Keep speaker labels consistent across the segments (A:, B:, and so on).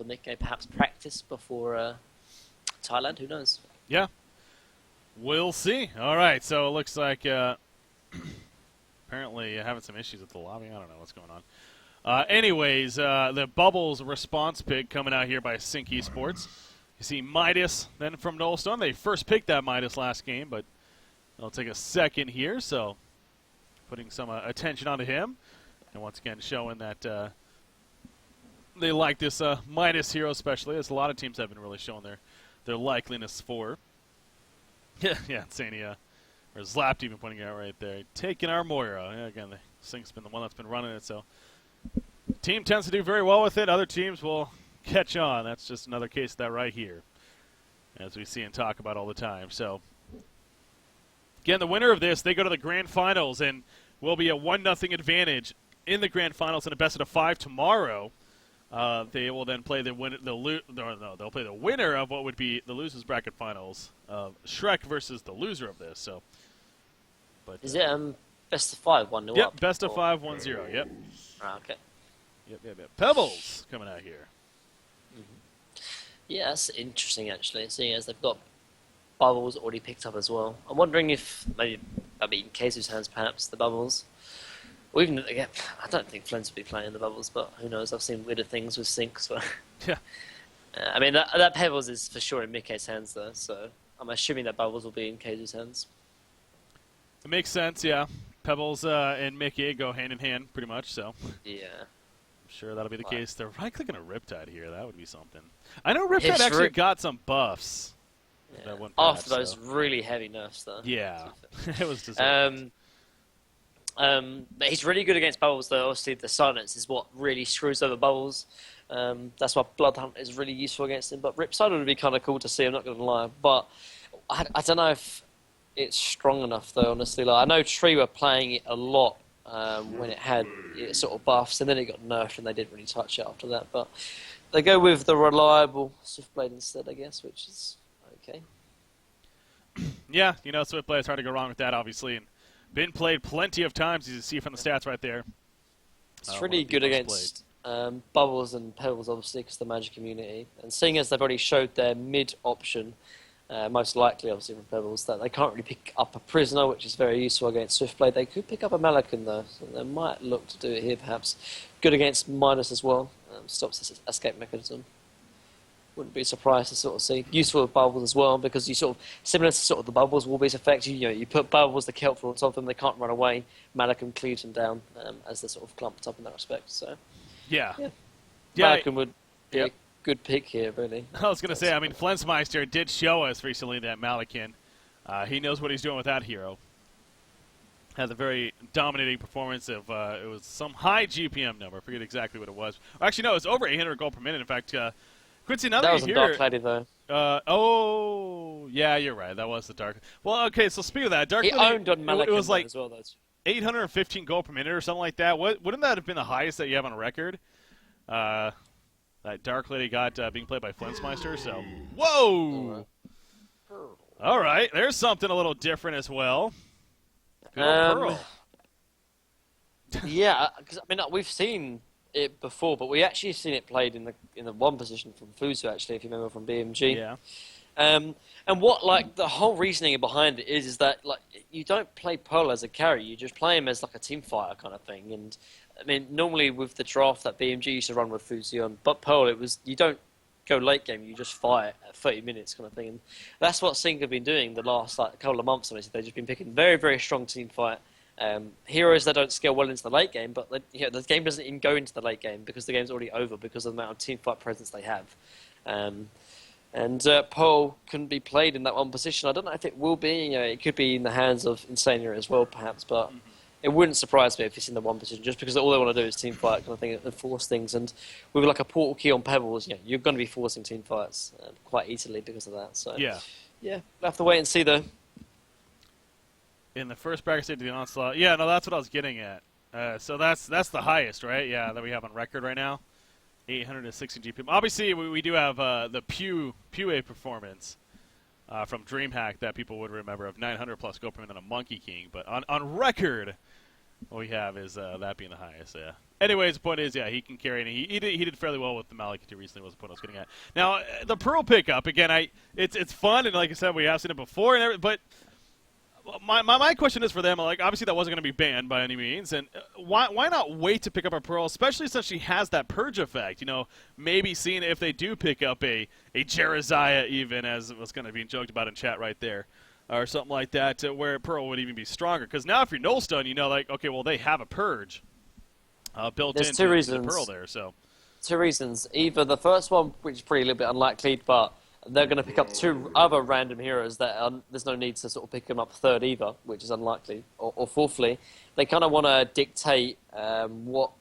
A: for Mickey, perhaps practice before Thailand. Who knows?
B: Yeah, we'll see. All right, so it looks like apparently having some issues with the lobby. I don't know what's going on. Anyways, the Bubbles response pick coming out here by Sync Esports. You see Midas then from Null. They first picked that Midas last game, but it'll take a second here, so putting some attention onto him. And once again showing that they like this Midas hero especially, as a lot of teams have been really showing their likeliness for. Yeah, Sania. Or Zlapt even pointing it out right there. Taking our Moira. Yeah, again, the Sync's been the one that's been running it, so team tends to do very well with it. Other teams will catch on. That's just another case of that right here, as we see and talk about all the time. So, again, the winner of this, they go to the Grand Finals and will be a 1-0 advantage in the Grand Finals in a best-of-5 tomorrow. They will then play they'll play the winner of what would be the losers bracket finals of Shrek versus the loser of this. So, but
A: is it best-of-5, 1-0
B: yep,
A: up?
B: best-of-5, 1-0. Yep.
A: Okay.
B: Yep. Pebbles coming out here.
A: Yeah, that's interesting actually, seeing as they've got Bubbles already picked up as well. I'm wondering if maybe in Keizu's hands perhaps the Bubbles. Or even again, I don't think Flens will be playing the Bubbles, but who knows? I've seen weirder things with Sync. So.
B: Yeah.
A: I mean that Pebbles is for sure in Mickey's hands though, so I'm assuming that Bubbles will be in Keizu's hands.
B: It makes sense, yeah. Pebbles and Mickey go hand in hand pretty much, so.
A: Yeah.
B: Sure, that'll be the case. They're right-clicking a Riptide here. That would be something. I know Riptide actually got some buffs.
A: Yeah.
B: Patch,
A: after those really heavy nerfs, though.
B: Yeah, it was deserved.
A: But he's really good against Bubbles, though. Obviously, the silence is what really screws over Bubbles. That's why Bloodhunt is really useful against him. But Riptide would be kind of cool to see, I'm not going to lie. But I don't know if it's strong enough, though, honestly. Like, I know Tree were playing it a lot. When it had sort of buffs, and then it got nerfed, and they didn't really touch it after that. But they go with the reliable Swiftblade instead, I guess, which is okay.
B: Yeah, Swiftblade, it's hard to go wrong with that, obviously, and been played plenty of times, as you see from the stats right there.
A: It's really good against Bubbles and Pebbles, obviously, because the Magic community. And seeing as they've already showed their mid option, most likely, obviously, from Pebbles, that they can't really pick up a Prisoner, which is very useful against Swiftblade. They could pick up a Malakan, though, so they might look to do it here, perhaps. Good against Midas as well. Stops this escape mechanism. Wouldn't be surprised to sort of see. Useful with Bubbles as well, because you sort of, similar to sort of the Bubbles Warbeast effect, you put Bubbles, the Kelp on top of them, they can't run away. Malakan cleaves them down as they're sort of clumped up in that respect, so.
B: Yeah.
A: Malakan would be a good pick here, really.
B: I was going to say, I mean, Flensmeister did show us recently that Malakan, he knows what he's doing with that hero. Had a very dominating performance of, it was some high GPM number. I forget exactly what it was. Actually, no, it was over 800 gold per minute. In fact, Quincy, now that
A: was
B: you're
A: a
B: here...
A: Dark Lady, though.
B: Yeah, you're right. That was the Dark... Well, okay, so speaking of that, Dark Lady...
A: He owned on Malakan
B: it was like
A: as well, though.
B: 815 gold per minute or something like that. Wouldn't that have been the highest that you have on record? That Dark Lady got being played by Flensmeister, so... Whoa! All right, there's something a little different as well. Good old Pearl.
A: Yeah, because, I mean, we've seen it before, but we actually seen it played in the one position from Fuzu, actually, if you remember, from BMG.
B: Yeah.
A: And what, like, the whole reasoning behind it is that, like, you don't play Pearl as a carry, you just play him as, like, a team fighter kind of thing. And, I mean, normally with the draft that BMG used to run with Fuzu on, but Pearl, it was, you don't go late game, you just fight at 30 minutes kind of thing. And that's what Sync have been doing the last, like, couple of months, honestly. They've just been picking very, very strong team fight. Heroes that don't scale well into the late game, but the game doesn't even go into the late game because the game's already over because of the amount of team fight presence they have. And Pearl couldn't be played in that one position. I don't know if it will be. It could be in the hands of Insania as well, perhaps, but it wouldn't surprise me if it's in the one position, just because all they want to do is team fight kind of thing and force things. And with like a portal key on Pebbles, you're going to be forcing team fights quite easily because of that. So yeah, we'll have to wait and see though.
B: In the first bracket stage of the Onslaught. Yeah, no, that's what I was getting at. So that's the highest, right? Yeah, that we have on record right now. 860 GPM. Obviously, we do have the Pew A performance from DreamHack that people would remember of 900 plus gold per minute on a Monkey King. But on record, what we have is that being the highest. Yeah. anyways, the point is, yeah, he can carry, and he did fairly well with the Malakity recently. Was the point I was getting at. Now, the Pearl pickup again. It's fun, and like I said, we have seen it before, but my question is for them. Like, obviously, that wasn't going to be banned by any means, and why not wait to pick up a Pearl, especially since she has that purge effect? You know, maybe seeing if they do pick up a Jerizaiah, even as was going to be joked about in chat right there, or something like that, where Pearl would even be stronger. Because now, if you're Null Stun, you know, like, okay, well, they have a purge built
A: There's
B: into the Pearl there. So
A: two reasons. Either the first one, which is probably a little bit unlikely, but they're going to pick up two other random heroes that there's no need to sort of pick them up third either, which is unlikely. Or fourthly, they kind of want to dictate what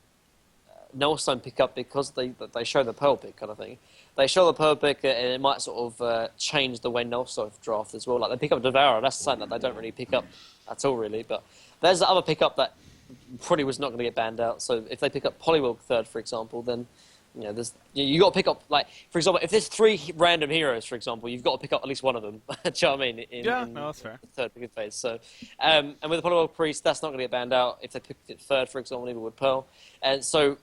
A: Nullstone pick up because they show the Pearl pick kind of thing. They show the Pearl pick and it might sort of change the way Nullstone draft as well. Like they pick up Devourer, that's something that they don't really pick up at all really. But there's the other pickup that probably was not going to get banned out. So if they pick up Poliwhirl third, for example, then you know you got to pick up, like, for example, if there's three random heroes, for example, you've got to pick up at least one of them. Do you know what I mean?
B: No, that's fair.
A: The third picking phase. So and with the Poliwhirl Priest, that's not going to get banned out if they picked it third, for example, even with Pearl. And so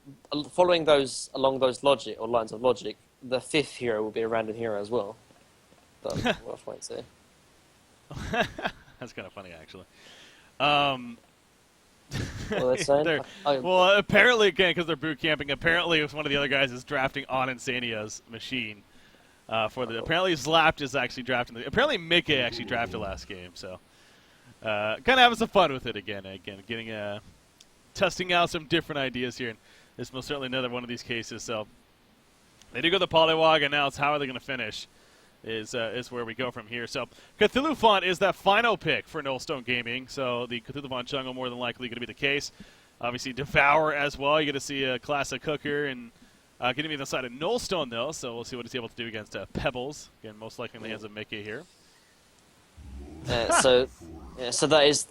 A: following along those logic or lines of logic, the fifth hero will be a random hero as well. But we'll have to wait and see.
B: That's kind of funny, actually.
A: What are they saying?
B: Well, apparently, again, because they're boot camping, apparently one of the other guys is drafting on Insania's machine. Apparently Zlapt is actually drafting. Apparently Mickey actually drafted last game, so kind of having some fun with it again, getting testing out some different ideas here, and this is most certainly another one of these cases. So they do go the Poliwag, and now it's how are they going to finish is where we go from here. So Cthulhu Font is that final pick for Nullstone Gaming. So the Cthulhu Font jungle more than likely going to be the case. Obviously Devour as well. You're going to see a classic Hooker and going to be on the side of Nullstone though. So we'll see what he's able to do against Pebbles. Again, most likely in the hands of Mickey here.
A: So that is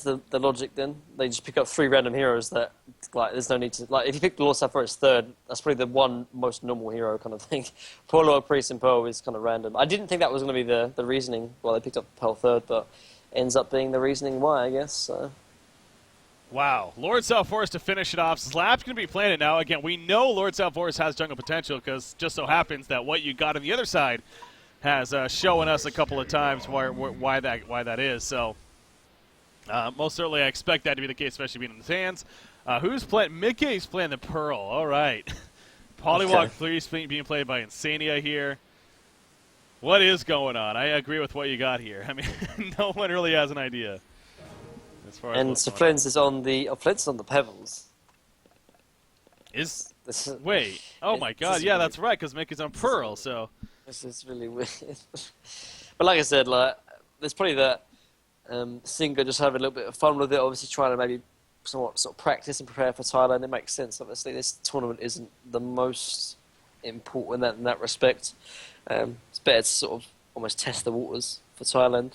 A: the logic then. They just pick up three random heroes that, like, there's no need to, like, if you pick the Lord Sapphire as third, that's probably the one most normal hero kind of thing. Polo, Priest, and Pearl is kind of random. I didn't think that was going to be the reasoning why they picked up Pearl third, but ends up being the reasoning why, I guess. So.
B: Wow. Lord Salforce to finish it off. Slap's going to be playing it now. Again, we know Lord Salforce has jungle potential because just so happens that what you got on the other side has shown us a couple of times why that is. So most certainly I expect that to be the case, especially being in his hands. Who's playing? Mickey's playing the Pearl. All right. Polywalk 3 is being played by Insania here. What is going on? I agree with what you got here. I mean, no one really has an idea. As far as
A: so Flint's is on the Pebbles.
B: Wait. Oh my God. Yeah, that's right. Because Mickey's on Pearl. So
A: this is really weird. But like I said, like there's probably that Singer just having a little bit of fun with it. Obviously, trying to maybe somewhat sort of practice and prepare for Thailand. It makes sense. Obviously, this tournament isn't the most important in that respect. It's better to sort of almost test the waters for Thailand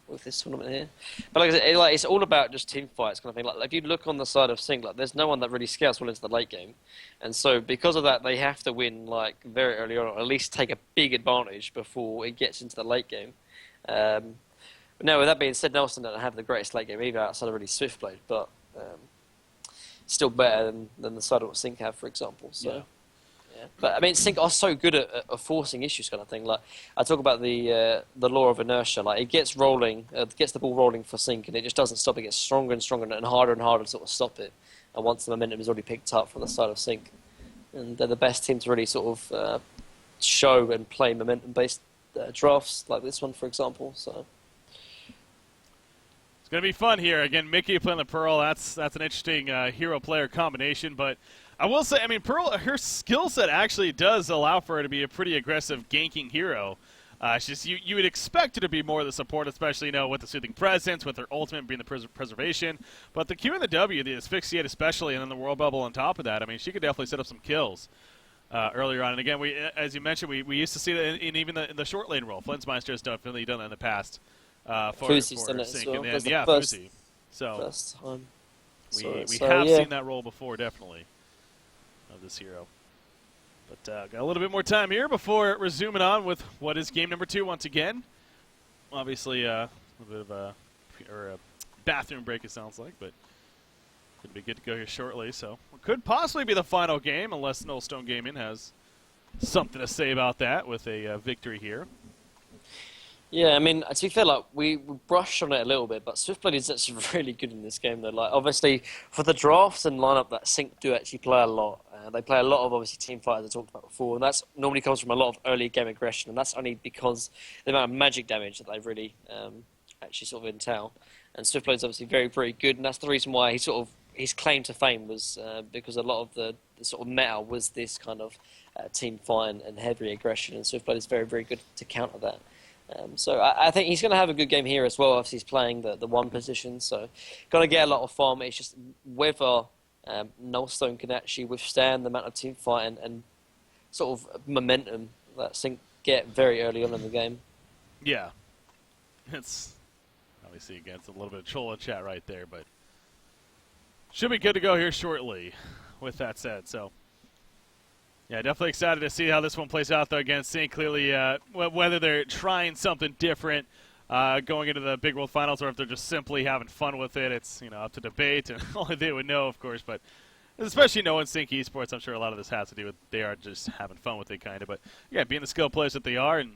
A: with this tournament here. But like I said, it's all about just team fights kind of thing. Like if you look on the side of Sing, like there's no one that really scouts well into the late game, and so because of that, they have to win like very early on, or at least take a big advantage before it gets into the late game. But now, with that being said, Nelson don't have the greatest late game either outside of really Swiftblade, but still better than the side of what Sync have, for example. So. Yeah. But I mean, Sync are so good at forcing issues, kind of thing. Like I talk about the law of inertia. Like it gets rolling, gets the ball rolling for Sync, and it just doesn't stop. It gets stronger and stronger and harder to sort of stop it. And once the momentum is already picked up from the side of Sync, and they're the best team to really sort of show and play momentum-based drafts like this one, for example. So.
B: It's going to be fun here. Again, Mickey playing the Pearl. That's an interesting hero-player combination. But I will say, I mean, Pearl, her skill set actually does allow for her to be a pretty aggressive ganking hero. It's just you would expect her to be more of the support, especially with the Soothing Presence, with her ultimate being the preservation. But the Q and the W, the Asphyxiate especially, and then the World Bubble on top of that, I mean, she could definitely set up some kills earlier on. And again, as you mentioned, we used to see that in even the short lane role. Flinsmeister has definitely done that in the past.
A: Fuzi's done it as well.
B: And then, Fuzi. So
A: first time.
B: We have seen that role before, definitely, of this hero. But got a little bit more time here before resuming on with what is game number 2 once again. Obviously, a little bit of a bathroom break, it sounds like, but Should be good to go here shortly, so it could possibly be the final game unless Nullstone Gaming has something to say about that with a victory here.
A: Yeah, I mean, to be fair, like we brushed on it a little bit, but Swiftblade is actually really good in this game. Though, like obviously for the drafts and lineup, that Sync do actually play a lot. They play a lot of obviously team fight, as I talked about before, and that's normally comes from a lot of early game aggression, and that's only because the amount of magic damage that they really actually sort of entail. And Swiftblade's obviously very, very good, and that's the reason why his claim to fame was because a lot of the sort of meta was this kind of team fight and heavy aggression, and Swiftblade is very, very good to counter that. So I think he's going to have a good game here as well. Obviously, he's playing the one position, so going to get a lot of farm. It's just whether Nullstone can actually withstand the amount of team fight and sort of momentum that Sync get very early on in the game.
B: Yeah. It's obviously against a little bit of troll in chat right there, but should be good to go here shortly with that said. So, yeah, definitely excited to see how this one plays out, though, against Sync. Clearly, whether they're trying something different going into the Big World Finals or if they're just simply having fun with it, it's up to debate, and only they would know, of course. But especially knowing Sync Esports, I'm sure a lot of this has to do with they are just having fun with it, kind of. But, yeah, being the skill players that they are, and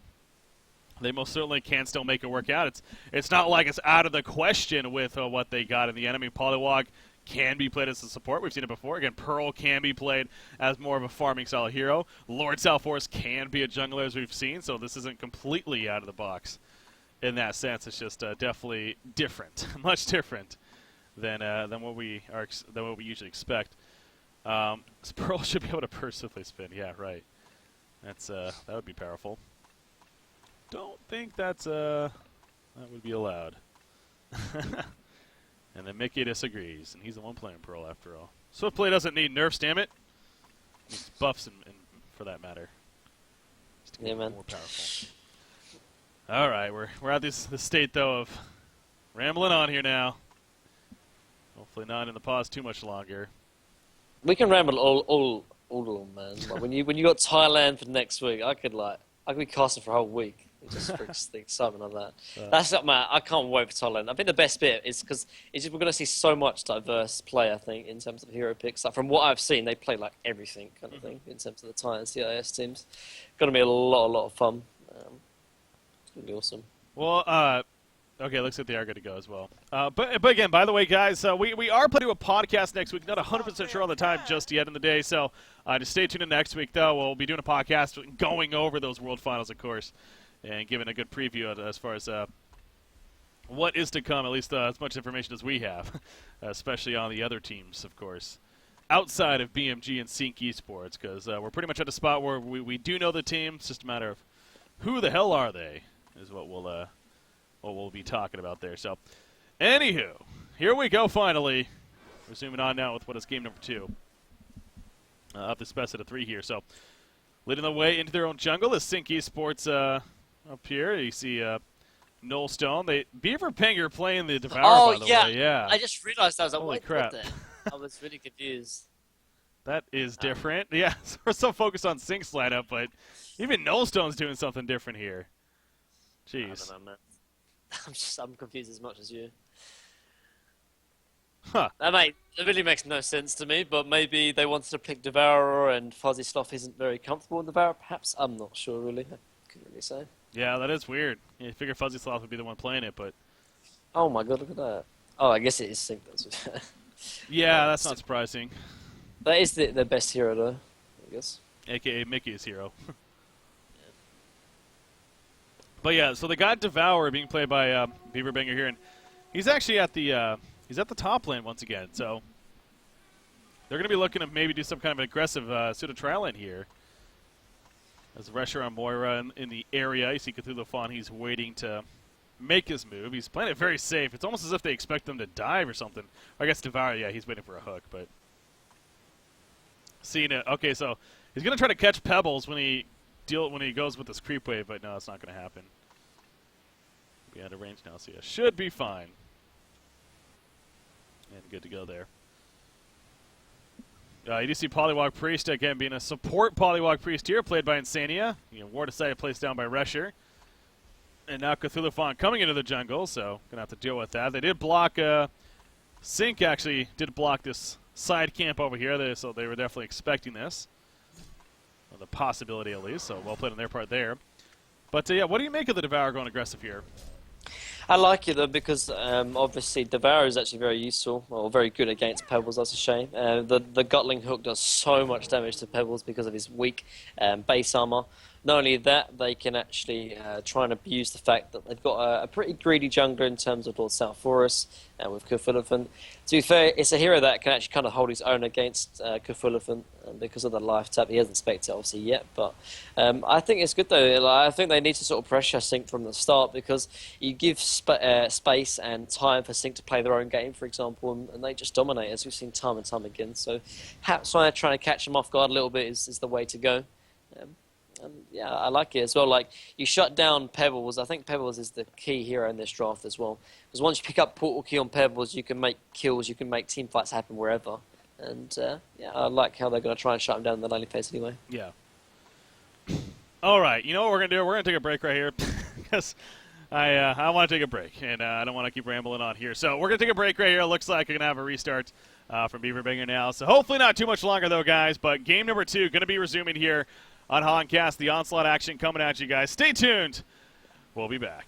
B: they most certainly can still make it work out. It's not like it's out of the question with what they got in the enemy. Polywog can be played as a support. We've seen it before. Again, Pearl can be played as more of a farming style hero. Lord Salforce can be a jungler, as we've seen, so this isn't completely out of the box in that sense. It's just definitely different, much different than what we usually expect. So Pearl should be able to perfectly spin. Yeah, right. That would be powerful. Don't think that would be allowed. And then Mickey disagrees, and he's the one playing Pearl after all. Swiftplay doesn't need nerfs, damn it. He needs buffs, and for that matter. Just to
A: yeah, man.
B: More powerful. All right, we're at this state though of rambling on here now. Hopefully not in the pause too much longer.
A: We can ramble all along, man. Like when you got Thailand for next week, I could be casting for a whole week. It just freaks the excitement on that. That's not man. I can't wait for Thailand. I think the best bit is because we're going to see so much diverse play. I think in terms of hero picks. Like from what I've seen, they play like everything kind of thing in terms of the Thai and CIS teams. Going to be a lot of fun. It's going to be awesome.
B: Well, okay, looks like they are good to go as well. But again, by the way, guys, we are putting a podcast next week. Not 100% sure on the time just yet in the day, so just stay tuned in next week, though. We'll be doing a podcast going over those World Finals, of course, and giving a good preview as far as what is to come, at least as much information as we have, especially on the other teams, of course, outside of BMG and Sync Esports, because we're pretty much at a spot where we do know the team. It's just a matter of who the hell are they is what we'll be talking about there. So, anywho, here we go finally. We're zooming on now with what is game number 2 of this best of 3 here. So, leading the way into their own jungle is Sync Esports up here. You see Nullstone. Beaver Pinger playing the Devourer, by the way. Yeah.
A: I just realized I was like,
B: holy
A: wait,
B: crap.
A: what the? I was really confused.
B: That is different. Yeah, so we're so focused on Sync's lineup, but even Nullstone's doing something different here. Jeez.
A: I don't know, man. I'm confused as much as you.
B: Huh.
A: It really makes no sense to me, but maybe they wanted to pick Devourer and Fuzzy Sloth isn't very comfortable in Devourer, perhaps? I'm not sure, really. I couldn't really say.
B: Yeah, that is weird. You figure Fuzzy Sloth would be the one playing it, but...
A: Oh my god, look at that. Oh, I guess it is Sync.
B: Yeah, that's not surprising.
A: That is the best hero, though, I guess.
B: A.k.a. Mickey's hero. But yeah, so they got Devourer being played by Beaver Banger here, and he's actually at the top lane once again. So they're going to be looking to maybe do some kind of an aggressive pseudo trial lane here. There's Resher on Moira in the area. You see Cthulhu Fawn, he's waiting to make his move. He's playing it very safe. It's almost as if they expect them to dive or something. Or I guess Devourer, yeah, he's waiting for a hook, but seeing it. Okay, so he's going to try to catch Pebbles when he goes with this creep wave, but no, it's not going to happen. Be out of range now, so yeah, should be fine. And good to go there. You do see Polywog Priest, again, being a support Polywog Priest here, played by Insania. Ward decided placed down by Resher. And now Cthulhu Fawn coming into the jungle, so going to have to deal with that. They did block Sync actually did block this side camp over here, so they were definitely expecting this. Or the possibility, at least, so well played on their part there. But, yeah, what do you make of the Devour going aggressive here?
A: I like it though because obviously Devour is actually very useful, or very good against Pebbles. That's a shame. The Gutling hook does so much damage to Pebbles because of his weak base armor. Not only that, they can actually try and abuse the fact that they've got a pretty greedy jungler in terms of Lord South Forest with Cthulhu. To be fair, it's a hero that can actually kind of hold his own against Cthulhu because of the life tap. He hasn't spec'd it obviously yet, but I think it's good though. Like, I think they need to sort of pressure Sync from the start because you give space and time for Sync to play their own game, for example, and they just dominate, as we've seen time and time again. So trying to catch them off guard a little bit is the way to go. And yeah, I like it as well. Like, you shut down Pebbles. I think Pebbles is the key hero in this draft as well. Because once you pick up Portal Key on Pebbles, you can make kills, you can make team fights happen wherever. And yeah, I like how they're going to try and shut him down in the early phase anyway.
B: Yeah. All right, you know what we're going to do? We're going to take a break right here. Because I want to take a break, and I don't want to keep rambling on here. So we're going to take a break right here. It looks like we're going to have a restart from Beaverbanger now. So hopefully not too much longer, though, guys. But game number 2 going to be resuming here on Honcast. The Onslaught action coming at you guys. Stay tuned. We'll be back.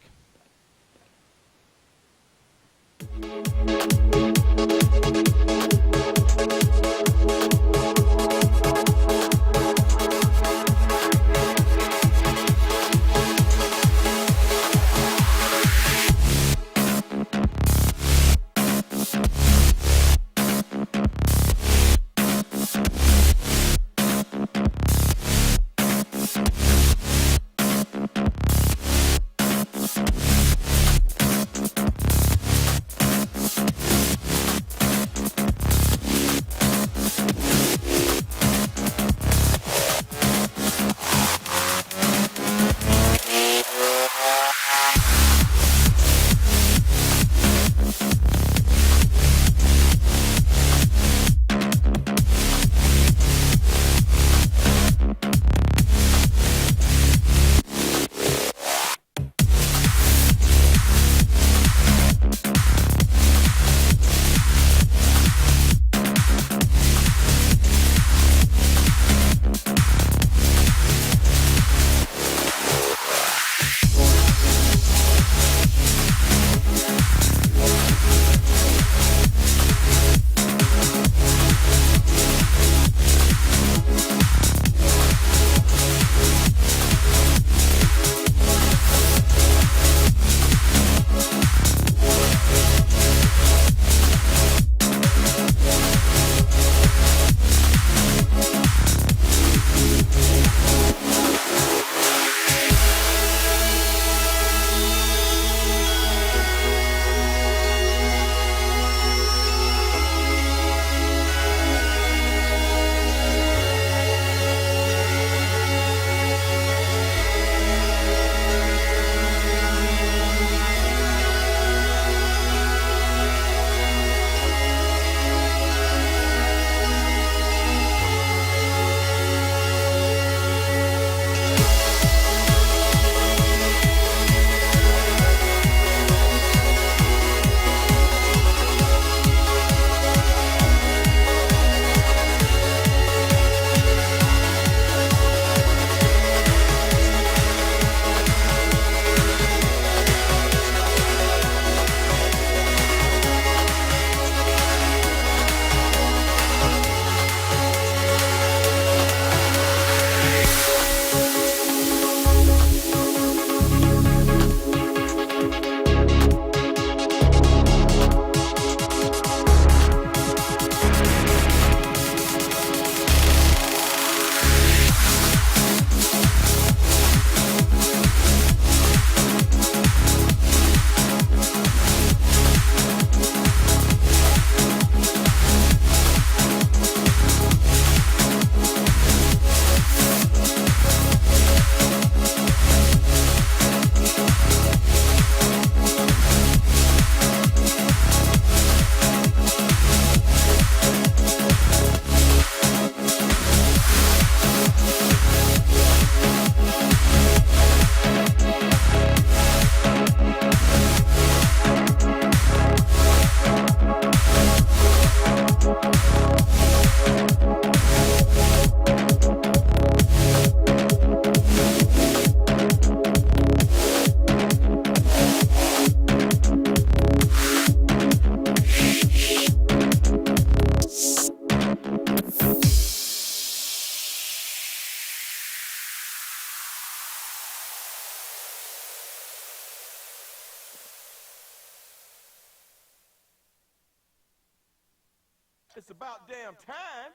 C: It's about damn time.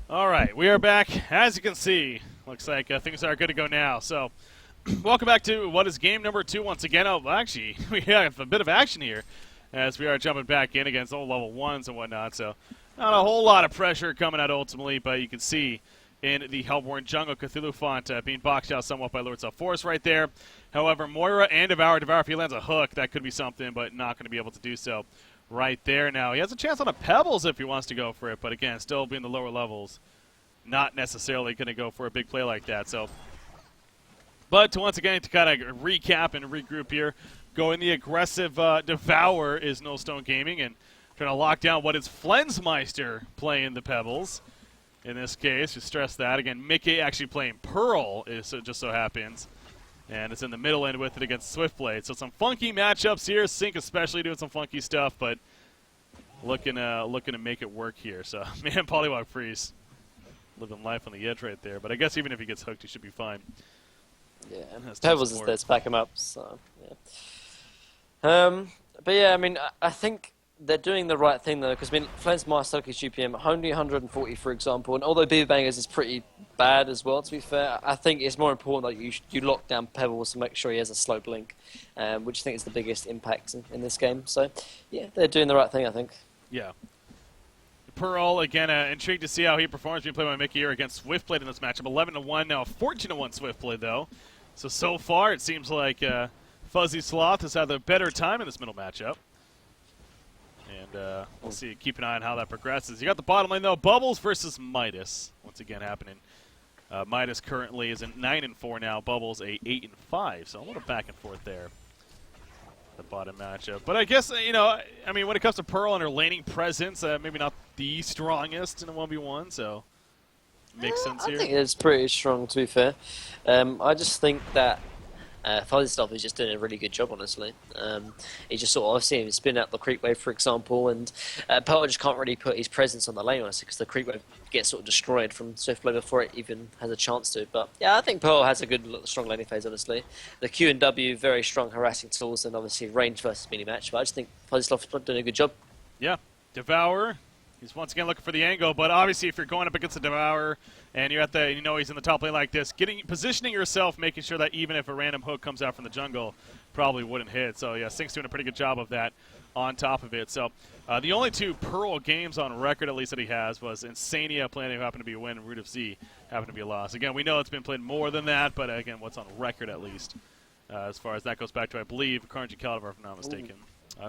B: All right, we are back. As you can see, looks like things are good to go now. So, welcome back to what is game number 2 once again. Oh, actually, we have a bit of action here as we are jumping back in against all level 1s and whatnot. So, not a whole lot of pressure coming out ultimately, but you can see in the Hellborn jungle, Cthulhu Font being boxed out somewhat by Lords of Force right there. However, Moira and Devour, if he lands a hook, that could be something, but not going to be able to do so. Right there now. He has a chance on a Pebbles if he wants to go for it, but again, still being the lower levels, not necessarily going to go for a big play like that. So, but once again, to kind of recap and regroup here, going the aggressive Devour is Nullstone Gaming and trying to lock down what is Flensmeister playing the Pebbles. In this case, just stress that. Again, Mickey actually playing Pearl, it just so happens. And it's in the middle end with it against Swiftblade. So some funky matchups here. Sync especially doing some funky stuff, but looking to make it work here. So, man, Polywog Freeze living life on the edge right there. But I guess even if he gets hooked, he should be fine.
A: Yeah, Pebbles is there to back him up. So, yeah. But yeah, I mean, I think they're doing the right thing though, because I mean, Flensmeister GPM only 140, for example, and although Beaver Bangers is pretty bad as well, to be fair, I think it's more important that you lock down Pebbles to make sure he has a slow blink, which I think is the biggest impact in this game. So, yeah, they're doing the right thing, I think.
B: Yeah. Pearl, again, intrigued to see how he performs being played by Mickey here against Swiftblade in this matchup. 11-1 now, 14-1 Swiftblade, though. So far, it seems like Fuzzy Sloth has had the better time in this middle matchup. And we'll see, keep an eye on how that progresses. You got the bottom lane, though, Bubbles versus Midas, once again happening. Midas currently is in 9-4 now, Bubbles a 8-5, so a little back and forth there. The bottom matchup. But I guess, you know, I mean, when it comes to Pearl and her laning presence, maybe not the strongest in a 1v1, so makes sense here.
A: I think it's pretty strong, to be fair. I just think that Fuzzy Stuff is just doing a really good job, honestly. He just sort of, I've seen him spin out the creep wave, for example, and Pearl just can't really put his presence on the lane, honestly, because the creep wave gets sort of destroyed from Swiftblade before it even has a chance to. But yeah, I think Pearl has a good, strong laning phase, honestly. The Q and W, very strong harassing tools, and obviously range versus mini match. But I just think Fuzzy Stuff is doing a good job.
B: Yeah, Devour. He's once again looking for the angle, but obviously if you're going up against a Devourer and you're at the, you know, he's in the top lane like this, positioning yourself, making sure that even if a random hook comes out from the jungle, probably wouldn't hit. So yeah, Sync's doing a pretty good job of that on top of it. So the only 2 Pearl games on record, at least, that he has was Insania playing, who happened to be a win, and Root of Z happened to be a loss. Again, we know it's been played more than that, but again, what's on record at least, as far as that goes back to, I believe, Carnegie Caliber, if I'm not mistaken.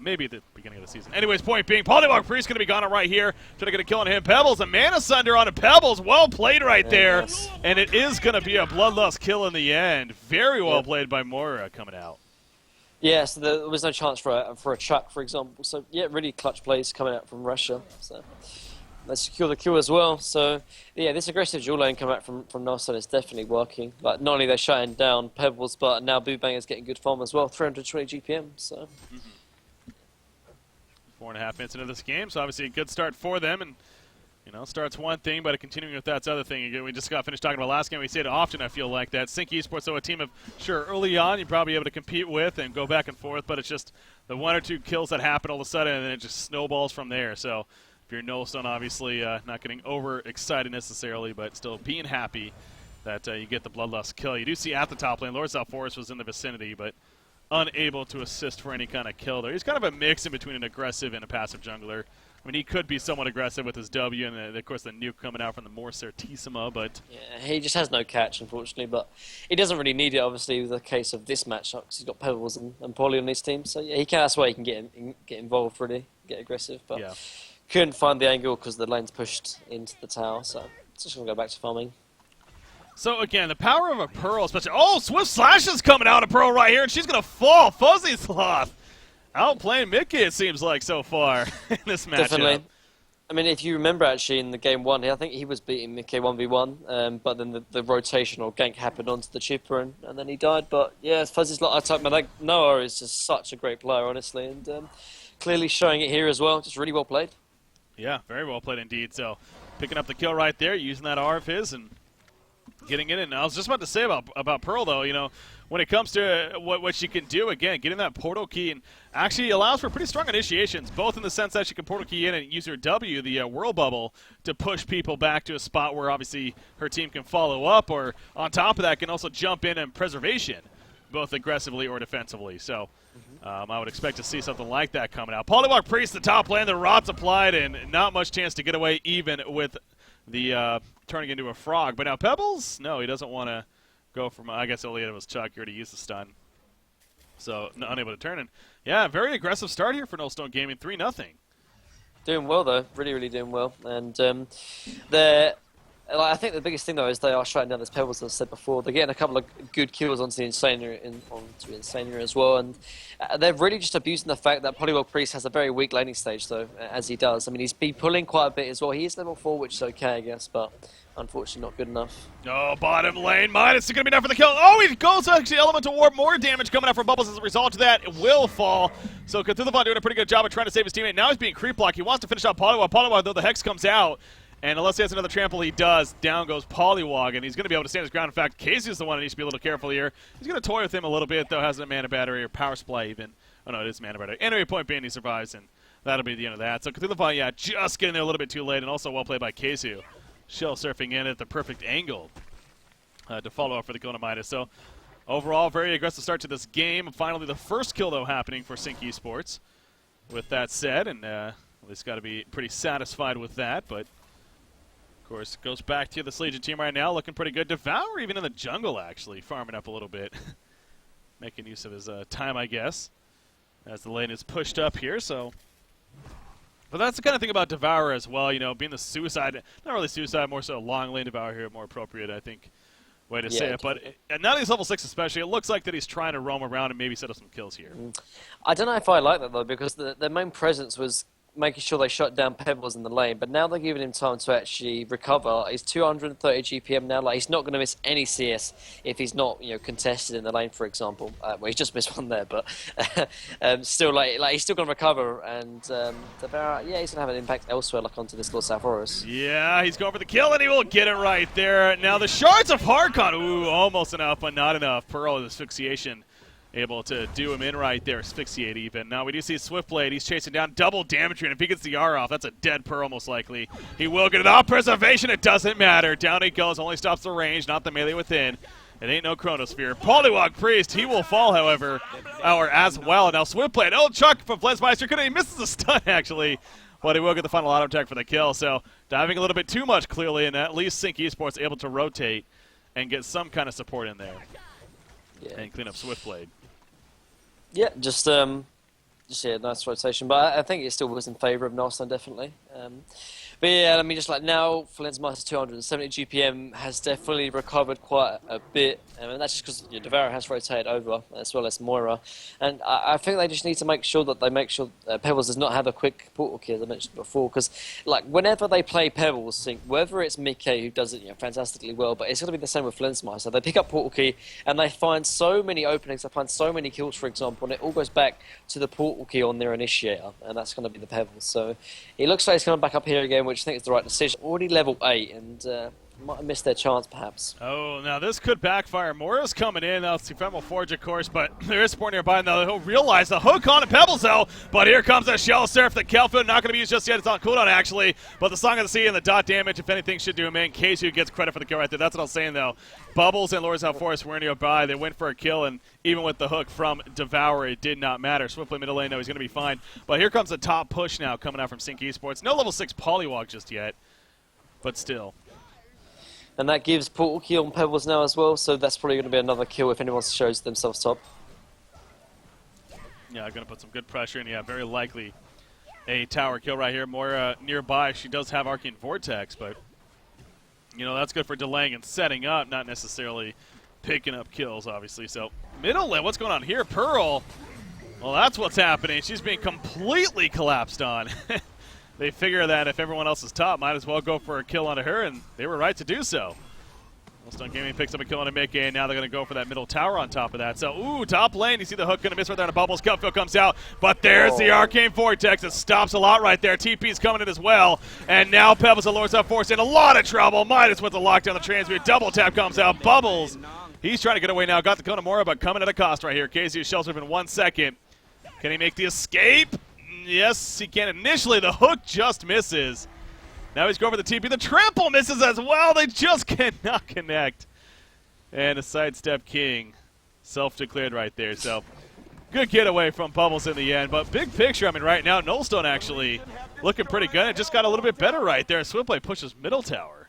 B: Maybe at the beginning of the season. Anyways, point being, Polywog Priest going to be gone right here. Trying to get a kill on him. Pebbles, a Mana Sunder on a Pebbles. Well played right there. Yes. And it is going to be a Bloodlust kill in the end. Very well played by Moira coming out.
A: Yeah, so there was no chance for a chuck, for example. So, yeah, really clutch plays coming out from Russia. So, they secure the kill as well. So, yeah, this aggressive dual lane coming out from Nullstone is definitely working. Like, not only they're shutting down Pebbles, but now Boobanger's getting good farm as well. 320 GPM, so...
B: 4.5 minutes into this game, so obviously a good start for them. And, you know, start's one thing, but continuing with that's other thing. Again, we just got finished talking about last game. We say it often, I feel like that. Sync Esports, so a team of, sure, early on you're probably able to compete with and go back and forth, but it's just the 1 or 2 kills that happen all of a sudden, and then it just snowballs from there. So if you're Nullstone, obviously not getting overexcited necessarily, but still being happy that you get the Bloodlust kill. You do see at the top lane, Lords of Forest was in the vicinity, but unable to assist for any kind of kill there. He's kind of a mix in between an aggressive and a passive jungler. I mean, he could be somewhat aggressive with his W, and of course the nuke coming out from the more Certissima, but...
A: Yeah, he just has no catch, unfortunately, but he doesn't really need it, obviously, with the case of this matchup, because he's got Pebbles and Polly on his team, so yeah, that's why he can get involved, really, get aggressive, but couldn't find the angle because the lane's pushed into the tower, so just going to go back to farming.
B: So, again, the power of a Pearl, especially... Oh, Swift Slash is coming out of Pearl right here, and she's going to fall. Fuzzy Sloth outplaying Mickey, it seems like, so far in this matchup.
A: Definitely. I mean, if you remember, actually, in the game 1, I think he was beating Mickey 1v1, but then the rotational gank happened onto the chipper, and then he died. But, yeah, Fuzzy Sloth, I type, man, Noah is just such a great player, honestly, and clearly showing it here as well. Just really well played.
B: Yeah, very well played indeed. So, picking up the kill right there, using that R of his, and getting in. And I was just about to say about Pearl, though, you know, when it comes to what she can do, again, getting that portal key and actually allows for pretty strong initiations, both in the sense that she can portal key in and use her W, the Whirl Bubble, to push people back to a spot where obviously her team can follow up, or on top of that can also jump in and preservation, both aggressively or defensively. So I would expect to see something like that coming out. Polywalk Priest, the top lane, the Rot's applied, and not much chance to get away even with the turning into a frog. But now Pebbles, no, he doesn't want to go from, I guess all he had was Chuck. He already used the stun. So unable to turn. And yeah, very aggressive start here for Nullstone Gaming, 3-0.
A: Doing well though, really doing well, and I think the biggest thing though is they are shutting down this Pebbles, as I said before. They're getting a couple of good kills onto the Insania as well, and they're really just abusing the fact that Polywog Priest has a very weak laning stage though, as he does. I mean, he's been pulling quite a bit as well. He is level 4, which is okay, I guess, but unfortunately not good enough.
B: Oh, bottom lane, Midas is going to be enough for the kill. Oh, he goes actually Elemental Warp, more damage coming out from Bubbles as a result of that. It will fall. So Cthulhu doing a pretty good job of trying to save his teammate. Now he's being creep blocked. He wants to finish out Polywog. Polywog, though, the Hex comes out. And unless he has another trample, he does. Down goes Polywog, and he's going to be able to stand his ground. In fact, Casey is the one that needs to be a little careful here. He's going to toy with him a little bit, though. Has a mana battery or power supply even. Oh, no, it is mana battery. Anyway, point being, he survives, and that'll be the end of that. So Cthulhu, yeah, just getting there a little bit too late, and also well played by Casey. Shell surfing in at the perfect angle to follow up for the kill to Midas. So overall, very aggressive start to this game. Finally, the first kill, though, happening for Sync Esports. With that said, and at least got to be pretty satisfied with that, but of course, goes back to this Legion team right now, looking pretty good. Devour even in the jungle, actually, farming up a little bit. Making use of his time, I guess, as the lane is pushed up here, so. But that's the kind of thing about Devour as well, you know, being the suicide, not really suicide, more so long lane Devour here, more appropriate, I think, way to say it. But now that he's level 6 especially, it looks like that he's trying to roam around and maybe set up some kills here.
A: I don't know if I like that, though, because their main presence was making sure they shut down Pebbles in the lane, but now they're giving him time to actually recover. He's 230 GPM now. Like, he's not going to miss any CS if he's not, you know, contested in the lane, for example. Well, he's just missed one there, but still, like he's still going to recover. And yeah, he's going to have an impact elsewhere, like onto this Lord South Horus.
B: Yeah, he's going for the kill, and he will get it right there. Now the Shards of Harkon, ooh, almost enough, but not enough. Pearl asphyxiation. Able to do him in right there, asphyxiate even. Now we do see Swiftblade. He's chasing down double damage, and if he gets the R off, that's a dead Pearl most likely. He will get it off. Preservation, it doesn't matter. Down he goes, only stops the range, not the melee within. It ain't no Chronosphere. Polywog Priest, he will fall, however, or as well. Now Swiftblade, oh, Chuck from Flensmeister, he misses the stun, actually. But he will get the final auto attack for the kill. So diving a little bit too much, clearly, and at least Sync Esports able to rotate and get some kind of support in there. Yeah. And clean up Swiftblade.
A: Yeah, just yeah, nice rotation, but I think it still was in favour of Nullstone, definitely. But yeah, I mean, just like now, Flensmeister's 270 GPM has definitely recovered quite a bit, and that's just because Devour has rotated over, as well as Moira. And I think they just need to make sure that they make sure Pebbles does not have a quick portal key, as I mentioned before, because like whenever they play Pebbles, whether it's Mickey who does it fantastically well, but it's going to be the same with Flensmeister. They pick up portal key and they find so many openings, they find so many kills, for example, and it all goes back to the portal key on their initiator, and that's going to be the Pebbles. So it looks like he's coming back up here again, which I think is the right decision. Already level 8, and might have missed their chance, perhaps.
B: Oh, now this could backfire. Moira's coming in. Now, Sifem will forge, of course, but there is support nearby. Now he'll realize the hook on Pebbles, though. But here comes a Shell Surf. The Kelfield not going to be used just yet. It's on cooldown, actually. But the Song of the Sea and the dot damage, if anything, should do him in. Casey gets credit for the kill right there. That's what I was saying, though. Bubbles and Lords Out Forest were nearby. They went for a kill, and even with the hook from Devour, it did not matter. Swiftly middle lane, though, he's going to be fine. But here comes the top push now coming out from Sync Esports. No level 6 Polywog just yet, but still.
A: And that gives portal key on Pebbles now as well, so that's probably going to be another kill if anyone shows themselves top.
B: Yeah, going to put some good pressure in. Yeah, very likely a tower kill right here. Moira nearby. She does have Arcane Vortex, but, you know, that's good for delaying and setting up, not necessarily picking up kills, obviously. So, middle lane, what's going on here? Pearl, well, that's what's happening. She's being completely collapsed on. They figure that if everyone else is top, might as well go for a kill onto her, and they were right to do so. Nullstone Gaming picks up a kill on a Mickey, and now they're going to go for that middle tower on top of that. So, ooh, top lane. You see the hook going to miss right there on the bubbles. Cupfield comes out, but there's the Arcane Vortex. It stops a lot right there. TP's coming in as well. And now Pebbles and Lords up forced in a lot of trouble. Midas with the lockdown, the transmute. Double tap comes out. Bubbles. He's trying to get away now. Got the Konamura, but coming at a cost right here. KZU shells within 1 second. Can he make the escape? Yes, he can. Initially, the hook just misses. Now he's going for the TP. The trample misses as well. They just cannot connect. And a sidestep king. Self-declared right there. So, good getaway from Bubbles in the end. But big picture, I mean, right now, Nullstone actually looking pretty good. It just got a little bit better right there. Swipplay pushes middle tower.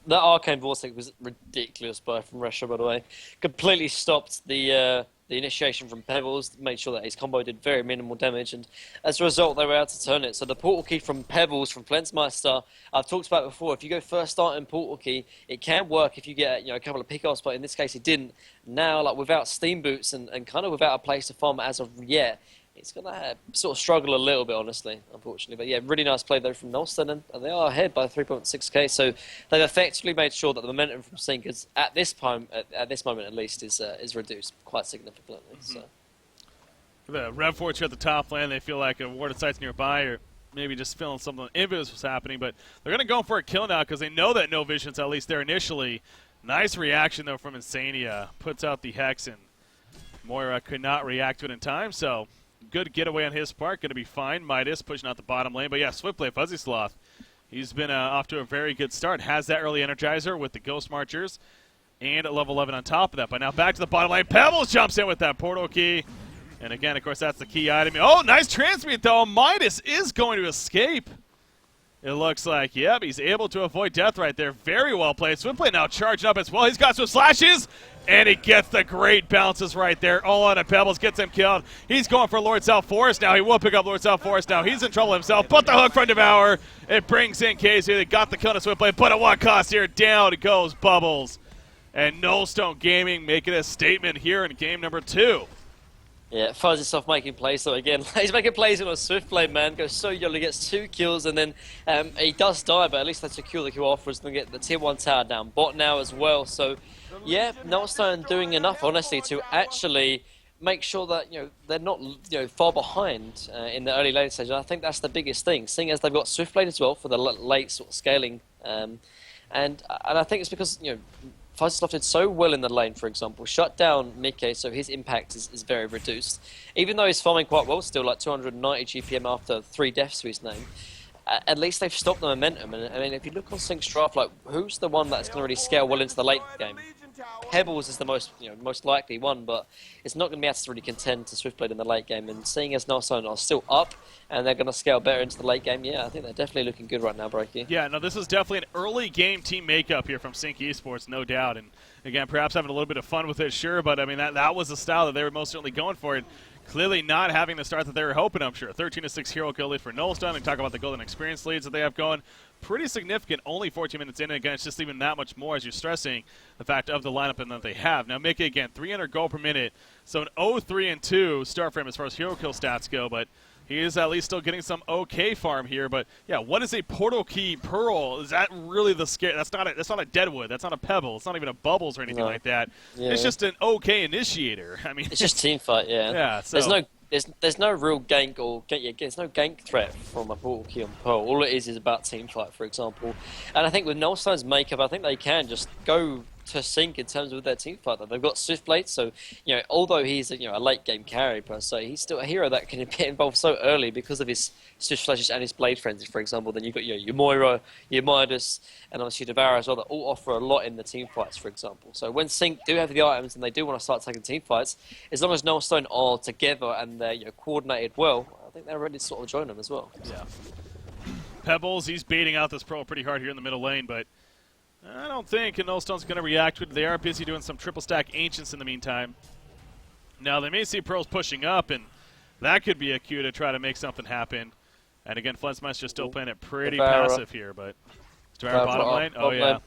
A: That Arcane Vortex was ridiculous from Resha, by the way. Completely stopped the initiation from Pebbles, made sure that his combo did very minimal damage, and as a result, they were able to turn it. So the portal key from Pebbles, from Flensmeister, I've talked about it before. If you go first start in portal key, it can work if you get a couple of pickoffs, but in this case, it didn't. Now, like without Steam Boots and kind of without a place to farm as of yet, it's going to sort of struggle a little bit, honestly, unfortunately. But yeah, really nice play though from Nullstone, and they are ahead by 3.6k. So they've effectively made sure that the momentum from Sync is at this moment at least is reduced quite significantly. So
B: The Rev Forge at the top lane, they feel like a warded site's nearby, or maybe just feeling something envious was happening. But they're going to go for a kill now because they know that No Vision's at least there initially. Nice reaction though from Insania, puts out the Hex, and Moira could not react to it in time. So. Good getaway on his part. Going to be fine. Midas pushing out the bottom lane. But yeah, Swipplay, Fuzzy Sloth. He's been off to a very good start. Has that early Energizer with the Ghost Marchers. And at level 11 on top of that. But now back to the bottom lane. Pebbles jumps in with that portal key. And again, of course, that's the key item. Oh, nice transmute, though. Midas is going to escape. It looks like, yep, he's able to avoid death right there. Very well played. Swipplay now charging up as well. He's got some slashes. And he gets the great bounces right there. All on a Pebbles, gets him killed. He's going for Lord South Forest now. He will pick up Lord South Forest now. He's in trouble himself. But the hook from Devour. It brings in KZ. They got the kill to Swipplay. But at what cost here? Down goes Bubbles. And Nullstone Gaming making a statement here in game number 2.
A: Yeah, Fuzzy Soft making plays, so again, he's making plays on a swift lane, man. Goes so yellow, gets 2 kills, and then he does die, but at least they secure the kill afterwards and get the tier 1 tower down. Bot now as well, so yeah, Nullstone doing enough, honestly, to actually make sure that they're not far behind in the early late stage. And I think that's the biggest thing, seeing as they've got swift lane as well for the late sort of scaling, and I think it's because Fuzzy did so well in the lane, for example, shut down Mickey, so his impact is very reduced. Even though he's farming quite well still, like 290 GPM after 3 deaths to his name, at least they've stopped the momentum. And I mean, if you look on Sync's draft, like, who's the one that's going to really scale well into the late game? Pebbles is the most likely one, but it's not going to be able to really contend to Swiftblade in the late game. And seeing as Nullstone are still up and they're going to scale better into the late game, yeah, I think they're definitely looking good right now, Breaky.
B: Yeah, no, this is definitely an early game team makeup here from Sync Esports, no doubt. And again, perhaps having a little bit of fun with it, sure, but I mean that was the style that they were most certainly going for. It clearly not having the start that they were hoping, I'm sure. 13-6 hero kill lead for Nullstone. And talk about the golden experience leads that they have going. Pretty significant, only 14 minutes in, and again, it's just even that much more as you're stressing the fact of the lineup and that they have. Now, Mickey, again, 300 gold per minute, so an 0-3-2 start frame as far as hero kill stats go, but he is at least still getting some okay farm here. But yeah, what is a portal key pearl? Is that really the scare? That's not a deadwood. That's not a pebble. It's not even a bubbles or anything like that. Yeah. It's just an okay initiator. I mean,
A: it's just team fight. Yeah.
B: Yeah. So.
A: There's no real gank there's no gank threat from a portal key on Pearl. All it is about team fight, for example. And I think with Nullstone's makeup, I think they can just go to sync in terms of their team fight. They've got Swiftblade, so although he's a late game carry per se, he's still a hero that can get involved so early because of his Swift Flashes and his Blade Frenzy, for example. Then you've got your Moira, your Midas, and obviously Devour as well, that all offer a lot in the team fights, for example. So when Sync do have the items and they do want to start taking team fights, as long as Nullstone are together and they're coordinated well, I think they're ready to sort of join them as well.
B: Yeah. Pebbles, he's baiting out this Pearl pretty hard here in the middle lane, but I don't think Nullstone's going to react to it. They are busy doing some triple stack Ancients in the meantime. Now, they may see Pearls pushing up, and that could be a cue to try to make something happen. And again, Flensmeister still playing it pretty passive here, but Devour bottom lane? Oh, yeah.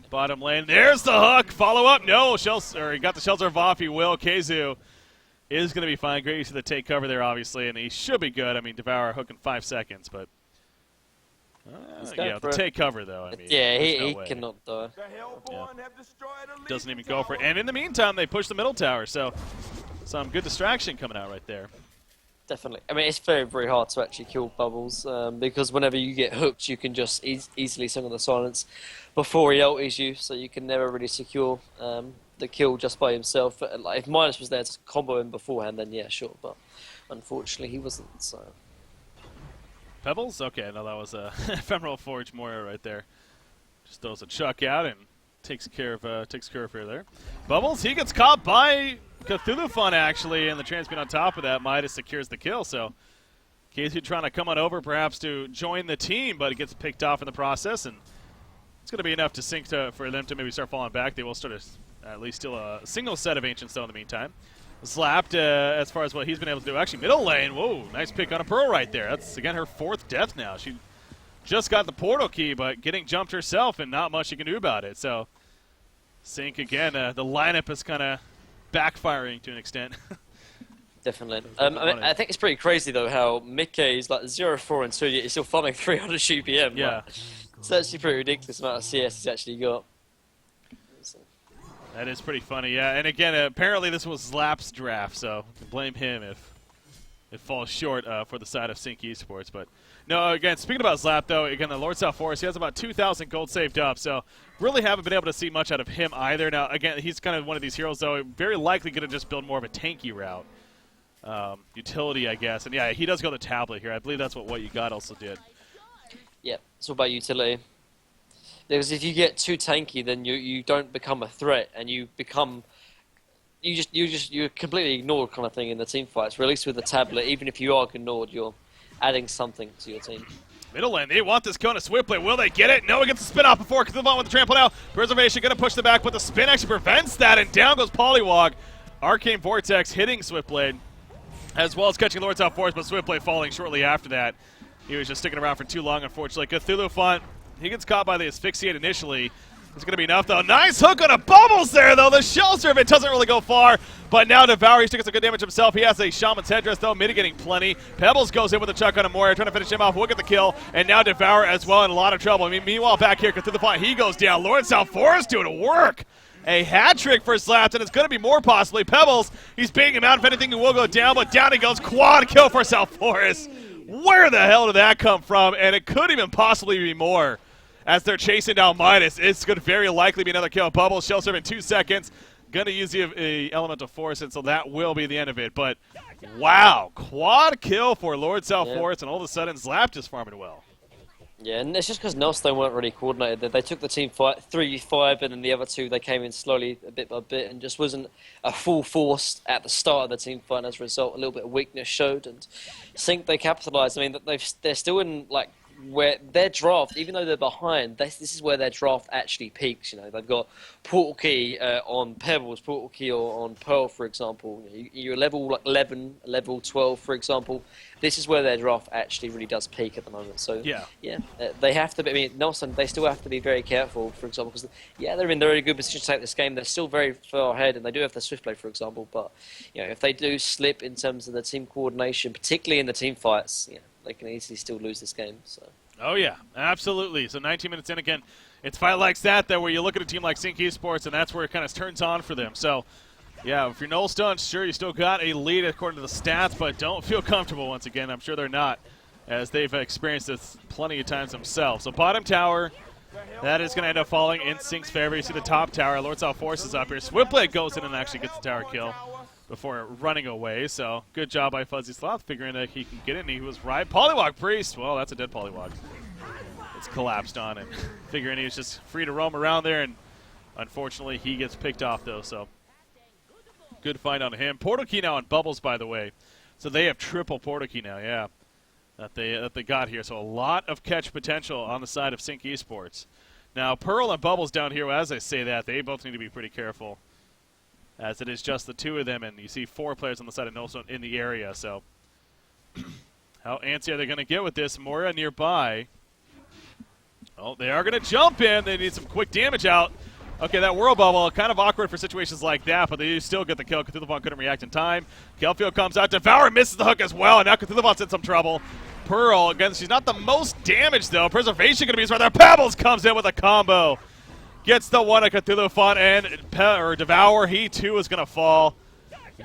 B: Bottom lane. There's the hook. Follow up. No. He got the shelter off. He will. Keizu is going to be fine. Great use of the take cover there, obviously, and he should be good. I mean, Devour hook in 5 seconds, but Yeah, to take cover, though, I mean.
A: Yeah,
B: there's
A: he
B: no way.
A: cannot die.
C: The Hellborn have destroyed a
B: Doesn't
C: Legion
B: even go for it. And in the meantime, they push the middle tower, so some good distraction coming out right there.
A: Definitely. I mean, it's very, very hard to actually kill Bubbles because whenever you get hooked, you can just easily summon the silence before he ulties you, so you can never really secure the kill just by himself. Like, if Midas was there to combo him beforehand, then yeah, sure. But unfortunately, he wasn't. So
B: Pebbles? Okay, no, that was a Ephemeral Forge Moira right there. Just throws a chuck out and takes care of her there. Bubbles, he gets caught by Cthulhu Fun, actually, and the transmute on top of that. Midas secures the kill, so Casey trying to come on over perhaps to join the team, but it gets picked off in the process, and it's going to be enough to sink for them to maybe start falling back. They will start at least steal a single set of Ancients, though, in the meantime. Slapped as far as what he's been able to do. Actually, middle lane, whoa, nice pick on a Pearl right there. That's, again, her 4th death now. She just got the portal key, but getting jumped herself, and not much she can do about it. So, Sync, again, the lineup is kind of backfiring to an extent.
A: definitely. I think it's pretty crazy though how Mickey is like 0-4 and 2, yet he's still farming 300 GPM.
B: Yeah.
A: Like, it's actually pretty ridiculous amount of CS he's actually got. So.
B: That is pretty funny, yeah. And again, apparently this was Zlap's draft, so blame him if it falls short for the side of Sync Esports. But no, again, speaking about Zlap, though, again, the Lord South Forest, he has about 2,000 gold saved up, so really haven't been able to see much out of him either. Now, again, he's kind of one of these heroes, though, very likely going to just build more of a tanky route. Utility, I guess. And yeah, he does go the tablet here. I believe that's what You Got also did.
A: Yeah, it's all about utility. Because if you get too tanky, then you don't become a threat, and you become you're completely ignored kind of thing in the team fights. Or at least with the tablet, even if you are ignored, you're adding something to your team.
B: Middle lane, they want this Kona Swiftblade. Will they get it? No, it gets the spin off before Cthulhu with the trample now. Preservation going to push the back, but the spin actually prevents that, and down goes Polywog. Arcane Vortex hitting Swiftblade, as well as catching Lord's Out Force, but Swiftblade falling shortly after that. He was just sticking around for too long, unfortunately. Cthulhu Font, he gets caught by the Asphyxiate initially. It's going to be enough, though. Nice hook on a Bubbles there, though. The shell serve, it doesn't really go far. But now Devour, he's taking some good damage himself. He has a Shaman's Headdress, though, mitigating plenty. Pebbles goes in with a chuck on a Moira, trying to finish him off. We'll get the kill. And now Devour as well in a lot of trouble. I mean, meanwhile, back here, through the pot, he goes down. Lord South Forest doing work. A hat trick for Slapped, and it's going to be more possibly. Pebbles, he's beating him out. If anything, he will go down, but down he goes. Quad kill for South Forest. Where the hell did that come from? And it could even possibly be more. As they're chasing down Midas, it's going to very likely be another kill. Bubbles, shell serve in 2 seconds. Going to use the elemental force, and so that will be the end of it. But, wow, quad kill for Lord South Forest, and all of a sudden, Zlap is farming well.
A: Yeah, and it's just because Nullstone weren't really coordinated. They took the team fight 3-5, and then the other two, they came in slowly, a bit by bit, and just wasn't a full force at the start of the team fight. And as a result, a little bit of weakness showed, and Sync, they capitalized. I mean, they're still in, like, where their draft, even though they're behind, this is where their draft actually peaks. You know, they've got Portal Key on Pebbles, Portal Key on Pearl, for example. You're level like 11, level 12, for example. This is where their draft actually really does peak at the moment. So yeah, they have to be. I mean, Nelson, they still have to be very careful, for example, because they're in a very good position to take this game. They're still very far ahead, and they do have the Swiftblade, for example. But if they do slip in terms of the team coordination, particularly in the team fights, they can easily still lose this game. So.
B: Oh, yeah, absolutely. So 19 minutes in again. It's fight like that, where you look at a team like Sync Esports, and that's where it kind of turns on for them. So, yeah, if you're Null Stun, sure, you still got a lead according to the stats, but don't feel comfortable once again. I'm sure they're not, as they've experienced this plenty of times themselves. So bottom tower, that is going to end up falling in Sync's favor. You see the top tower. Lord South Force is up here. Swiftblade goes in and actually gets the tower kill before running away. So good job by Fuzzy Sloth figuring that he can get it, and he was right. Polywog Priest, well, that's a dead Polywog. It's collapsed on him. Figuring he was just free to roam around there, and unfortunately he gets picked off though, so good find on him. Portal Key now on Bubbles, by the way. So they have triple Portal Key now, yeah, that they got here. So a lot of catch potential on the side of Sync Esports. Now Pearl and Bubbles down here, as I say that, they both need to be pretty careful, as it is just the two of them, and you see 4 players on the side of Nullstone in the area. So how antsy are they going to get with this? Moira nearby. Oh, they are going to jump in. They need some quick damage out. Okay, that Whirl Bubble, kind of awkward for situations like that, but they do still get the kill. Cthulhuphon couldn't react in time. Kelfield comes out. Devour misses the hook as well, and now Cthulhuphon's in some trouble. Pearl, again, she's not the most damaged, though. Preservation going to be right there. Pebbles comes in with a combo. Gets the one at Cthulhuphon, and Devour, he too is going to fall.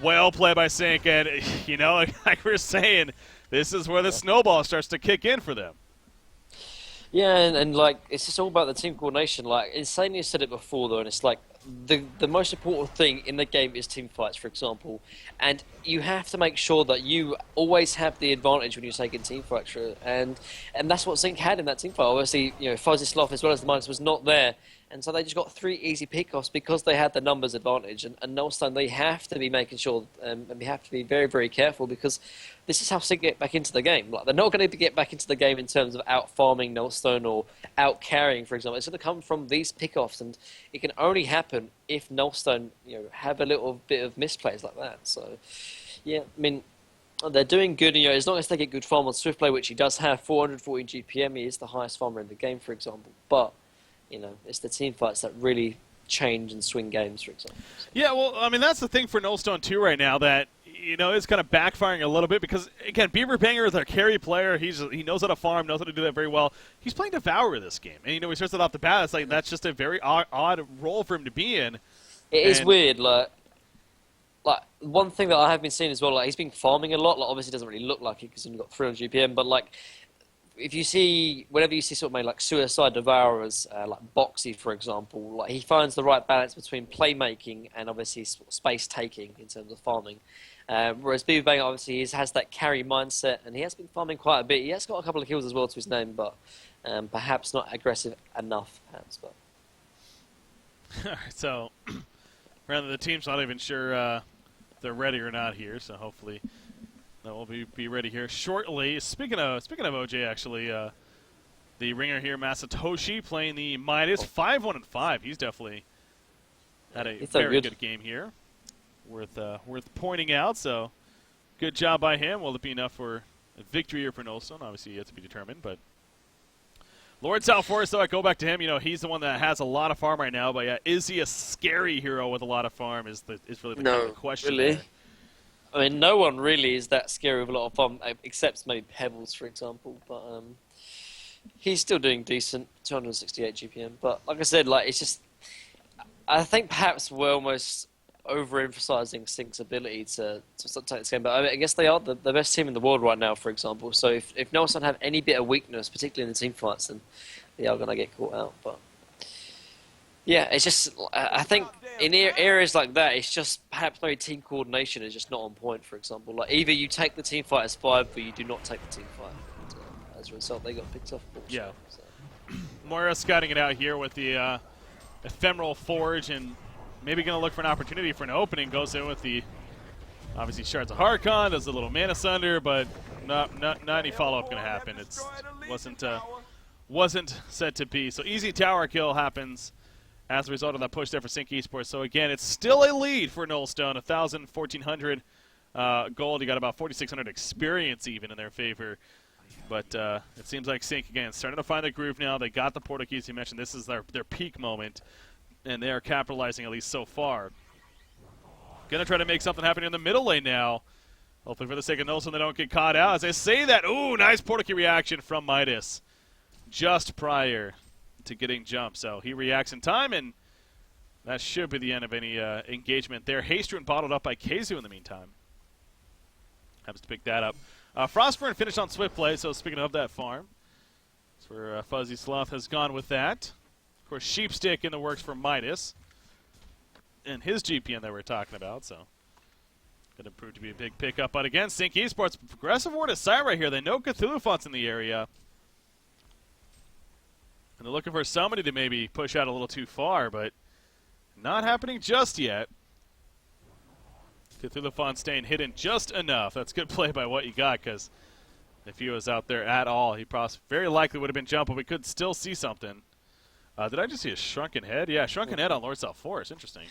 B: Well played by Sync, and, you know, like we were saying, this is where the snowball starts to kick in for them.
A: Yeah, and like, it's just all about the team coordination. Like, Insania said it before, though, and it's like, the most important thing in the game is team fights, for example. And you have to make sure that you always have the advantage when you're taking team fights. And that's what Zinc had in that team fight. Obviously, you know, Fuzzy Sloth as well as the Minus was not there. And so they just got 3 easy pickoffs because they had the numbers advantage. And Nullstone, they have to be making sure, and we have to be very, very careful because this is how Sig get back into the game. Like, they're not going to get back into the game in terms of out-farming Nullstone or out-carrying, for example. It's going to come from these pickoffs, and it can only happen if Nullstone, you know, have a little bit of misplays like that. So, yeah, I mean, they're doing good, you know, as long as they get good farm on Swiftplay, which he does have, 414 GPM, he is the highest farmer in the game, for example. But you know, it's the team fights that really change and swing games, for example. So.
B: Yeah, well, I mean, that's the thing for Nullstone, too, right now, that, you know, is kind of backfiring a little bit because, again, Beaver Banger is our carry player. He knows how to farm, knows how to do that very well. He's playing Devourer this game. And, you know, he starts it off the bat. It's like that's just a very odd role for him to be in.
A: It is weird. Like, one thing that I have been seeing as well, like, he's been farming a lot. Like, obviously, it doesn't really look like it because he's only got 300 GPM, but, like, if you see, whenever you see sort of maybe like Suicide Devourers, like Boxy, for example, like he finds the right balance between playmaking and obviously space taking in terms of farming. Whereas Beaver Banger obviously has that carry mindset, and he has been farming quite a bit. He has got a couple of kills as well to his name, but perhaps not aggressive enough, perhaps. But
B: All right, so rather the team's not even sure they're ready or not here, so hopefully that will be ready here shortly. Speaking of OJ, actually, the ringer here, Masatoshi, playing the Midas 5-1-5. He's definitely had a very good game here, worth pointing out. So good job by him. Will it be enough for a victory here for Nullstone? Obviously, yet to be determined. But Lord South Forest, though, I go back to him. You know, he's the one that has a lot of farm right now. But yeah, is he a scary hero with a lot of farm? Is really the kind of question.
A: Really.
B: There.
A: I mean, no one really is that scary with a lot of fun, except maybe Pebbles, for example. But he's still doing decent, 268 GPM. But like I said, like it's just, I think perhaps we're almost overemphasizing Sync's ability to take this game. But I mean, I guess they are the best team in the world right now, for example. So if Nullstone have any bit of weakness, particularly in the team fights, then they are going to get caught out. But yeah, it's just, I think in areas like that, it's just perhaps maybe team coordination is just not on point, for example. Like either you take the team fight as 5 or you do not take the team fight. And, as a result, they got picked off.
B: Yeah.
A: So.
B: Moira scouting it out here with the Ephemeral Forge and maybe going to look for an opportunity for an opening. Goes in with the, obviously, Shards of Harkon, does a little Mana Sunder, but not any follow-up going to happen. It wasn't set to be. So easy tower kill happens as a result of that push there for Sync Esports. So again, it's still a lead for Nullstone, 1,000, 1,400 gold. You got about 4,600 experience even in their favor. But it seems like Sync, again, starting to find the groove now. They got the Portuguese. You mentioned this is their peak moment, and they are capitalizing at least so far. Going to try to make something happen in the middle lane now. Hopefully for the sake of Nullstone, they don't get caught out. As I say that, ooh, nice Portuguese reaction from Midas just prior to getting jumped. So he reacts in time, and that should be the end of any engagement there. Hastrun bottled up by Keizu in the meantime. Happens to pick that up. Frostburn finished on Swift Play, so speaking of that farm, that's where Fuzzy Sloth has gone with that. Of course, Sheepstick in the works for Midas. And his GPN that we're talking about, so going to prove to be a big pickup. But again, Sync Esports, progressive word aside right here. They know Cthulhuphon's in the area. And they're looking for somebody to maybe push out a little too far, but not happening just yet. Cthulhuphon staying hidden just enough. That's good play by what you got, because if he was out there at all, he very likely would have been jumped, but we could still see something. Did I just see a shrunken head? Yeah, shrunken head on Lord South Forest. Interesting.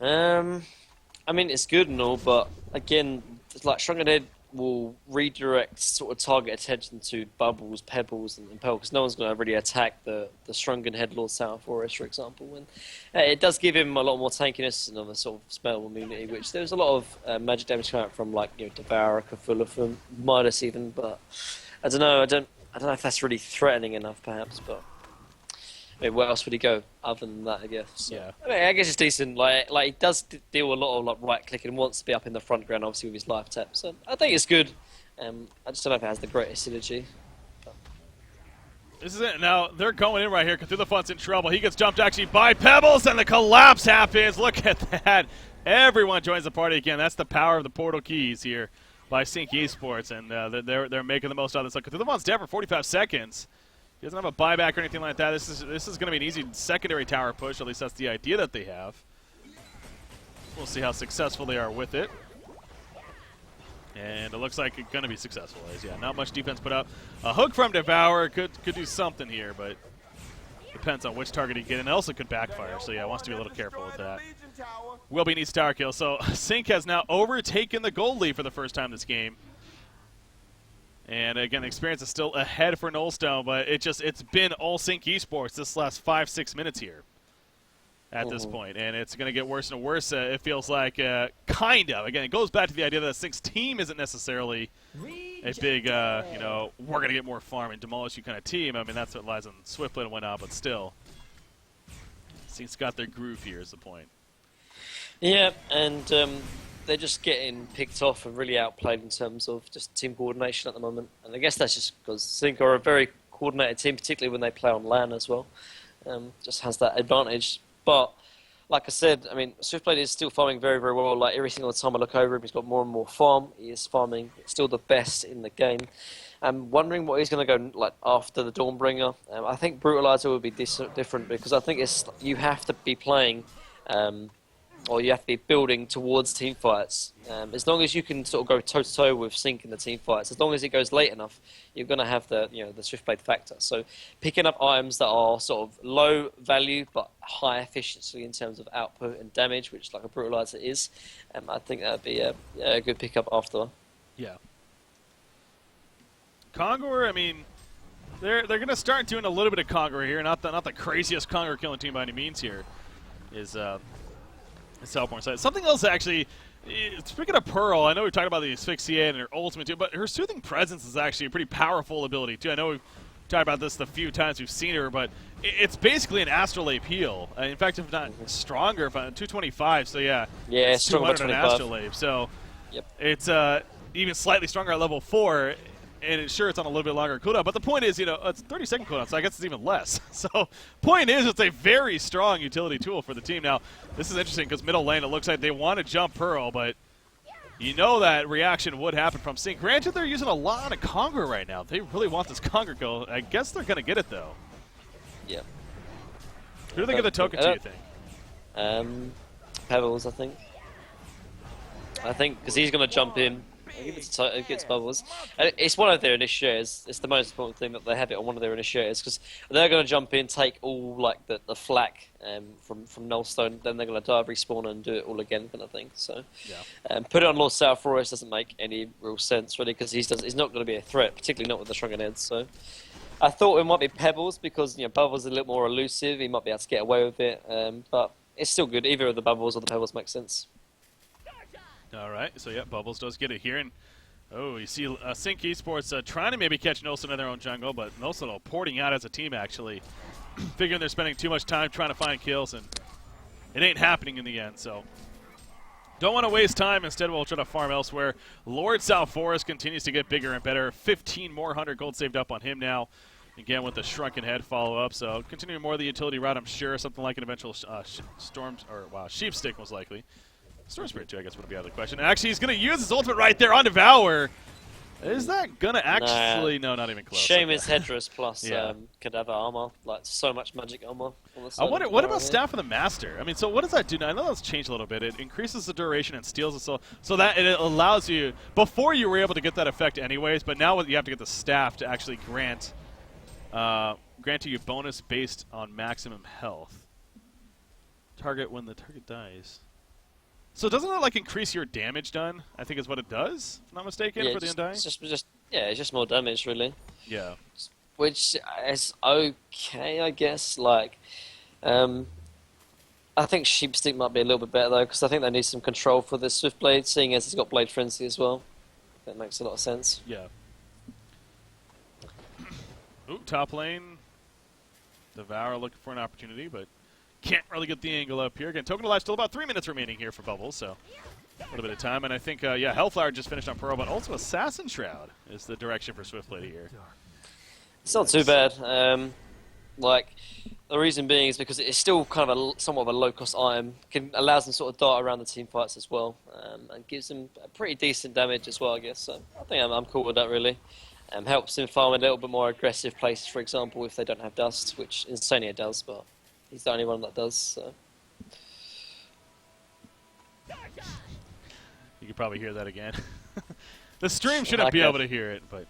A: I mean, it's good and all, but again, it's like shrunken head will redirect sort of target attention to Bubbles, Pebbles, and Pell, because no one's going to really attack the Strungen Headlord Sour Forest, for example. And it does give him a lot more tankiness and other sort of spell immunity, which there's a lot of magic damage coming out from, like, you know, Devourer, Cthulhu, from Midas even. But I don't know. I don't know if that's really threatening enough, perhaps. But I mean, where else would he go other than that, I guess? So,
B: Yeah.
A: I mean, I guess it's decent. Like he does deal a lot of like right clicking and wants to be up in the front ground, obviously with his life tap. So I think it's good. I just don't know if it has the greatest synergy.
B: This is it. Now, they're going in right here. Cthulhu Fun's in trouble. He gets jumped actually by Pebbles, and the collapse happens. Look at that. Everyone joins the party again. That's the power of the portal keys here by Sync Esports, and they're making the most out of this. Look, Cthulhu Fun's dead for 45 seconds. He doesn't have a buyback or anything like that. This is going to be an easy secondary tower push. At least that's the idea that they have. We'll see how successful they are with it. And it looks like it's going to be successful. Yeah, not much defense put up. A hook from Devourer could do something here, but depends on which target he get. And it also could backfire. So yeah, wants to be a little careful with that. Wilby needs tower kill. So Sync has now overtaken the gold lead for the first time this game. And again, the experience is still ahead for Nullstone, but it's been all Sync Esports this last 5-6 minutes here at this point. And it's going to get worse and worse, it feels like, kind of. Again, it goes back to the idea that Sync's team isn't necessarily a big, you know, we're going to get more farm and demolish you kind of team. I mean, that's what lies on Swiftblade and whatnot, but still. Sync's got their groove here is the point.
A: Yeah, and they're just getting picked off and really outplayed in terms of just team coordination at the moment. And I guess that's just because Sync are a very coordinated team, particularly when they play on LAN as well. Just has that advantage. But like I said, I mean, Swiftblade is still farming very, very well. Like every single time I look over him, he's got more and more farm. He is farming still the best in the game. I'm wondering what he's going to go like after the Dawnbringer. I think Brutalizer will be different because I think you have to be playing. Or you have to be building towards team fights. As long as you can sort of go toe to toe with Sync in the team fights, as long as it goes late enough, you're going to have the Swiftblade factor. So picking up items that are sort of low value but high efficiency in terms of output and damage, which like a Brutalizer is, I think that would be a good pickup after.
B: Yeah. Conqueror, I mean, they're going to start doing a little bit of Conqueror here. Not the craziest Conqueror killing team by any means here. Is Salborn side. Something else actually, speaking of Pearl, I know we talked about the Asphyxiate and her ultimate too, but her Soothing Presence is actually a pretty powerful ability too. I know we've talked about this the few times we've seen her, but it's basically an Astrolabe heal. In fact, if not stronger, 225, so yeah.
A: Yeah, it's
B: 200
A: stronger
B: on
A: than
B: Astrolabe, so
A: yep.
B: It's even slightly stronger at level 4. And it's on a little bit longer cooldown. But the point is, you know, it's 30-second cooldown, so I guess it's even less. So, point is, it's a very strong utility tool for the team. Now, this is interesting because middle lane, it looks like they want to jump Pearl, but you know that reaction would happen from Sync. Granted, they're using a lot of Conqueror right now. They really want this Conqueror kill. I guess they're going to get it, though.
A: Yeah.
B: Who do they give the token to, you think?
A: Pebbles, I think. Because he's going to jump in. It gets Bubbles. And it's one of their initiators. It's the most important thing that they have it on one of their initiators because they're going to jump in, take all like the flak from Nullstone, then they're going to dive, respawn, and do it all again, kind of thing. So,
B: yeah.
A: Put it on Lord South Forest doesn't make any real sense really because he's not going to be a threat, particularly not with the Shrunken Heads. So, I thought it might be Pebbles because Bubbles is a little more elusive. He might be able to get away with it, but it's still good. Either of the Bubbles or the Pebbles make sense.
B: All right, so yeah, Bubbles does get it here, and you see Sync Esports trying to maybe catch Nullstone in their own jungle, but Nullstone porting out as a team actually, figuring they're spending too much time trying to find kills, and it ain't happening in the end. So don't want to waste time. Instead, we'll try to farm elsewhere. Lord South Forest continues to get bigger and better. 15 more 100 gold saved up on him now. Again with the Shrunken Head follow-up, so continuing more of the utility route, I'm sure. Something like an eventual Sheep Stick most likely. Storm Spirit 2, I guess, would be out of the question. Actually, he's going to use his ultimate right there on Devour. Is that going to actually... No, not even close.
A: Seamus Headress plus
B: yeah.
A: Cadaver armor. Like, so much magic armor. On the
B: I wonder, what about Staff of the Master? I mean, so what does that do now? I know that's changed a little bit. It increases the duration and steals the soul. So that it allows you... Before, you were able to get that effect anyways, but now you have to get the Staff to actually grant you bonus based on maximum health. Target when the target dies. So doesn't it like increase your damage done? I think is what it does, if I'm not mistaken, for the Undying?
A: It's just more damage, really.
B: Yeah.
A: Which is okay, I guess. Like, I think Sheepstick might be a little bit better, though, because I think they need some control for this Swiftblade, seeing as it's got Blade Frenzy as well. That makes a lot of sense.
B: Yeah. Ooh, top lane. Devour looking for an opportunity, but can't really get the angle up here. Again, Token Alive still about 3 minutes remaining here for Bubbles, so a little bit of time. And I think, Hellflower just finished on Pearl, but also Assassin Shroud is the direction for Swiftblade here.
A: It's not too bad. Like, the reason being is because it's still kind of somewhat of a low-cost item. Allows them sort of dart around the team fights as well, and gives them a pretty decent damage as well, I guess. So I think I'm cool with that, really. Helps him farm a little bit more aggressive places, for example, if they don't have dust, which Insania does, but he's the only one that does. So.
B: You could probably hear that again. The stream shouldn't be able to hear it, but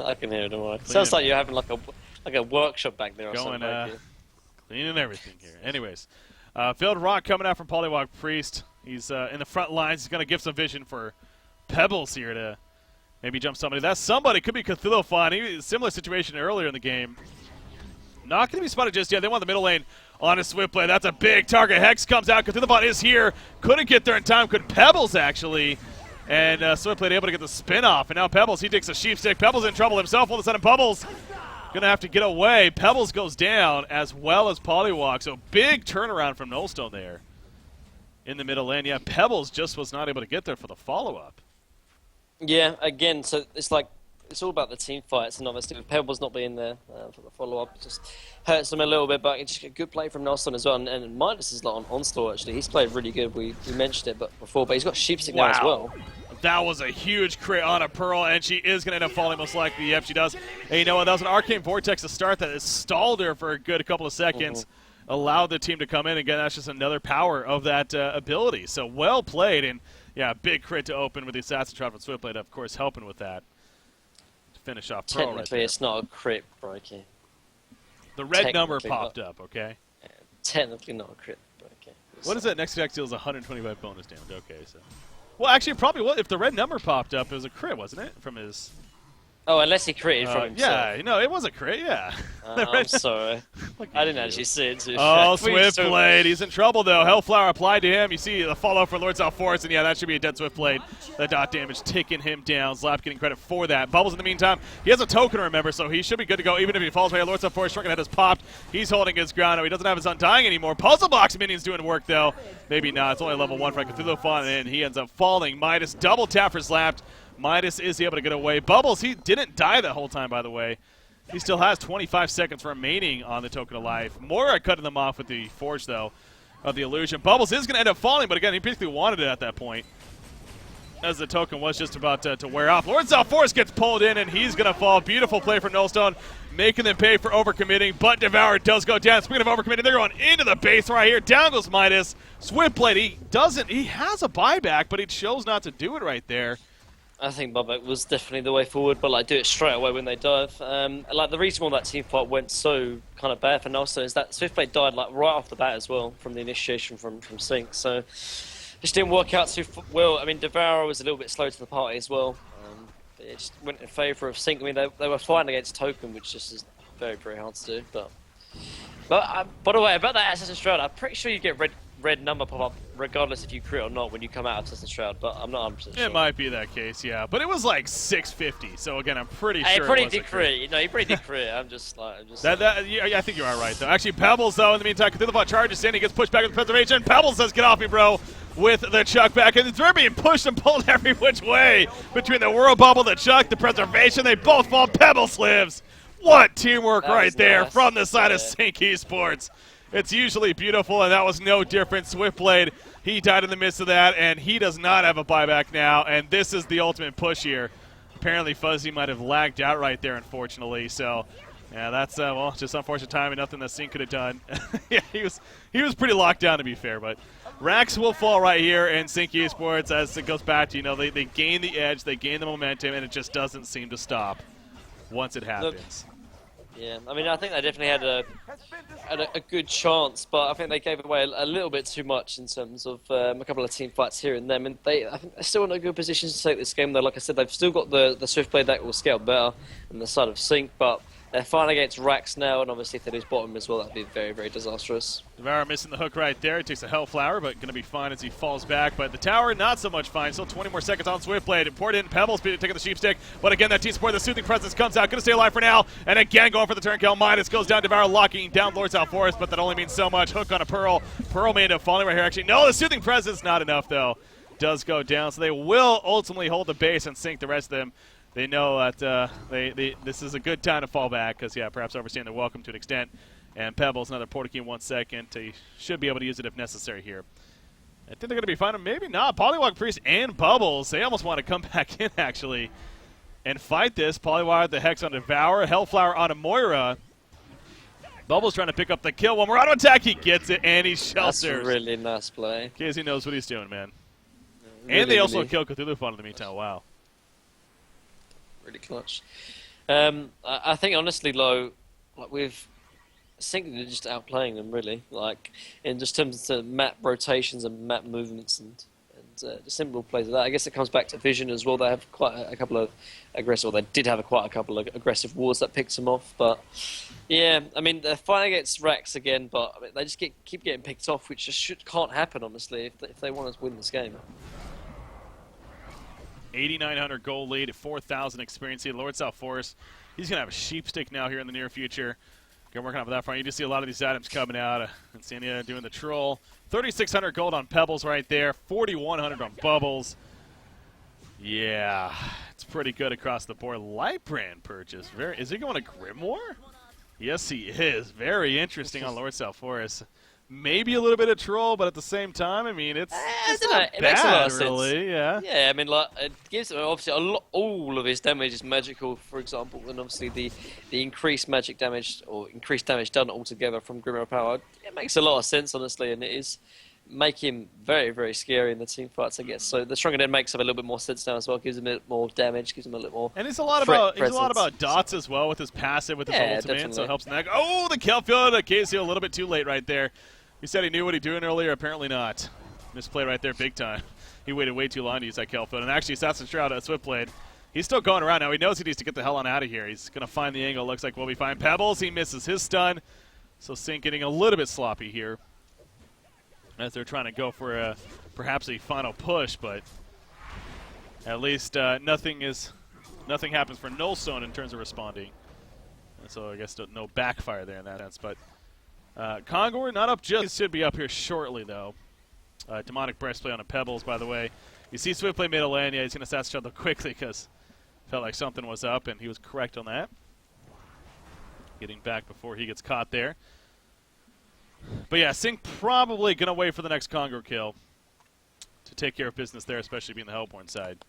A: I can hear it. Don't worry. Sounds like you're having like a workshop back there or something.
B: Cleaning everything here. Anyways, Field Rock coming out from Polywog Priest. He's in the front lines. He's going to give some vision for Pebbles here to maybe jump somebody. That somebody could be Cthulhu. Similar situation earlier in the game. Not going to be spotted just yet. They want the middle lane on a swift play. That's a big target. Hex comes out. Cthulhu is here. Couldn't get there in time. Could Pebbles, actually. And Swiftblade able to get the spin off. And now Pebbles, he takes a sheep stick. Pebbles in trouble himself. All of a sudden, Bubbles going to have to get away. Pebbles goes down as well as Polywog. So big turnaround from Nullstone there in the middle lane. Yeah, Pebbles just was not able to get there for the follow-up.
A: Yeah, again, so it's like, it's all about the team fights, and obviously with Pebbles not being there for the follow-up, it just hurts them a little bit, but it's just a good play from Nullstone as well, and Midas is like on Onslaught, actually. He's played really good. We mentioned it before, but he's got Sheepstick now as well.
B: That was a huge crit on a Pearl, and she is going to end up falling most likely. Yep, she does. And you know what? That was an Arcane Vortex to start that has stalled her for a good couple of seconds. Allowed the team to come in. Again, that's just another power of that ability. So well played, and yeah, big crit to open with the Assassin Shroud from Swiftblade, of course, helping with that. To finish off Pearl
A: Technically,
B: right there.
A: it's not a crit, Brokey.
B: The red number popped up, okay?
A: Yeah, technically not a crit, Brokey.
B: What is that? Next attack deals 125 bonus damage. Okay, so. Well, actually, it probably was. If the red number popped up, it was a crit, wasn't it? From his.
A: Oh, unless he critted from himself.
B: Yeah, no, it was a crit, yeah.
A: I'm sorry. I didn't actually see it too.
B: Oh, Swiftblade. He's in trouble, though. Hellflower applied to him. You see the follow for Lord South Forest, and yeah, that should be a dead Swiftblade. The dot damage taking him down. Zlap getting credit for that. Bubbles, in the meantime, he has a token, remember, so he should be good to go. Even if he falls right, Lord South Forest, Shrunken Head has popped. He's holding his ground. No, he doesn't have his Undying anymore. Puzzle Box minions doing work, though. Maybe not. It's only level 1 for Cthulhu Fawn, and he ends up falling. Midas double tap for Slapped. Midas is able to get away. Bubbles, he didn't die that whole time, by the way. He still has 25 seconds remaining on the Token of Life. Mora cutting them off with the Forge, though, of the Illusion. Bubbles is going to end up falling, but again, he basically wanted it at that point, as the token was just about to wear off. Lord South Force gets pulled in, and he's going to fall. Beautiful play from Nullstone, making them pay for overcommitting, but Devour does go down. Speaking of overcommitting, they're going into the base right here. Down goes Midas. Swiftblade, he has a buyback, but he chose not to do it right there.
A: I think buyback was definitely the way forward, but like do it straight away when they dive. Like the reason why that team fight went so kind of bad for Nullstone is that Swiftblade died like right off the bat as well from the initiation from Sync, so just didn't work out too well. I mean, Devour was a little bit slow to the party as well. But it just went in favour of Sync. I mean, they were fighting against Token, which just is very, very hard to do. But by the way, about that Assassin's Shroud, I'm pretty sure you get red number pop up regardless if you crit or not when you come out of Assassin's Shroud, but I'm not 100% sure.
B: It might be that case, yeah. But it was like 650, so again, I'm pretty sure
A: he
B: it
A: pretty
B: was
A: did crit. No, he pretty did crit. I
B: think you are right, though. Actually, Pebbles, though, in the meantime, Cthulhu charges in. He gets pushed back with the preservation. Pebbles says, get off me, bro, with the Chuck back. And they're being pushed and pulled every which way between the Whirl Bubble, the Chuck, the preservation. They both fall. Pebbles lives. What teamwork right there from the side of Sync Esports. It's usually beautiful, and that was no different. Swiftblade, he died in the midst of that, and he does not have a buyback now, and this is the ultimate push here. Apparently Fuzzy might have lagged out right there, unfortunately, so yeah, that's, well, just unfortunate timing, nothing that Sync could have done. Yeah, he was pretty locked down, to be fair, but Rax will fall right here in Sync Esports as it goes back to, they gain the edge, they gain the momentum, and it just doesn't seem to stop once it happens.
A: Yeah, I mean, I think they definitely had a good chance, but I think they gave away a little bit too much in terms of a couple of team fights here and there. I mean, I think they're still in a good position to take this game, though. Like I said, they've still got the Swiftblade that will scale better on the side of Sync, but they're fighting against Rax now, and obviously if they lose bottom as well, that'd be very, very disastrous.
B: Devour missing the hook right there. He takes a Hellflower, but going to be fine as he falls back. But the tower, not so much fine. Still 20 more seconds on Swiftblade. Important Pebbles taking the sheep stick. But again, that T-Support, the Soothing Presence comes out. Going to stay alive for now. And again, going for the turn kill. Midas goes down. Devour locking down Lord South Forest, but that only means so much. Hook on a Pearl. Pearl may end up falling right here. Actually, no, the Soothing Presence, not enough, though. Does go down. So they will ultimately hold the base and sink the rest of them. They know that this is a good time to fall back because, yeah, perhaps overstaying their welcome to an extent. And Pebbles, another Portakey in 1 second. They should be able to use it if necessary here. I think they're going to be fine. Maybe not. Polywog Priest and Bubbles, they almost want to come back in, actually, and fight this. Polywog, the Hex on Devour. Hellflower on a Moira. Bubbles trying to pick up the kill. One more auto attack. He gets it, and he shelters.
A: That's a really nice play.
B: Casey knows what he's doing, man.
A: Really,
B: and they also
A: really.
B: kill Cthulhu Fun in the meantime. Wow.
A: Really clutch. I think honestly, Lo, like with Sync, they're just outplaying them really. Like in just terms of map rotations and map movements and the simple plays of that. I guess it comes back to vision as well. They have quite a couple of aggressive. Well, they did have quite a couple of aggressive wards that picked them off. But yeah, I mean they're fighting against Rex again, but I mean, they just keep getting picked off, which just can't happen honestly if they want to win this game.
B: 8,900 gold lead, 4,000 experience lead. Lord South Forest, he's going to have a sheep stick now here in the near future. Going working off of that front. You just see a lot of these items coming out. Insania doing the troll. 3,600 gold on Pebbles right there. 4,100 on Bubbles. Yeah, it's pretty good across the board. Lightbrand purchase. Is he going to Grimoire? Yes, he is. Very interesting on Lord South Forest. Maybe a little bit of troll, but at the same time, I mean, it's not
A: it makes a lot of sense.
B: really. Yeah.
A: Yeah, I mean, like it gives him obviously all of his damage is magical, for example, and obviously the increased magic damage or increased damage done altogether from Grimoire power. It makes a lot of sense, honestly, and it is make him very, very scary in the team fights, I guess. So the Stronger Den makes a little bit more sense now as well. Gives him a bit more damage, gives him a little more.
B: And it's a lot about dots as well with his passive, with his ultimate,
A: definitely.
B: so it helps in that. Oh, the kill field to Casey a little bit too late right there. He said he knew what he was doing earlier. Apparently not. Misplay right there, big time. He waited way too long to use that kill field. And actually, Assassin's Shroud at Swiftblade. He's still going around now. He knows he needs to get the hell on out of here. He's going to find the angle. Looks like we'll be fine. Pebbles, he misses his stun. So Sync getting a little bit sloppy here as they're trying to go for perhaps a final push, but at least nothing happens for Nullstone in terms of responding. And so I guess no backfire there in that sense. But Kongor not up just. Should be up here shortly, though. Demonic Breastplate on a Pebbles, by the way. You see Swiftplay made a land. Yeah, he's going to assassinate each other quickly because felt like something was up, and he was correct on that. Getting back before he gets caught there. But yeah, Sync probably going to wait for the next Kongor kill to take care of business there, especially being the Hellborn side,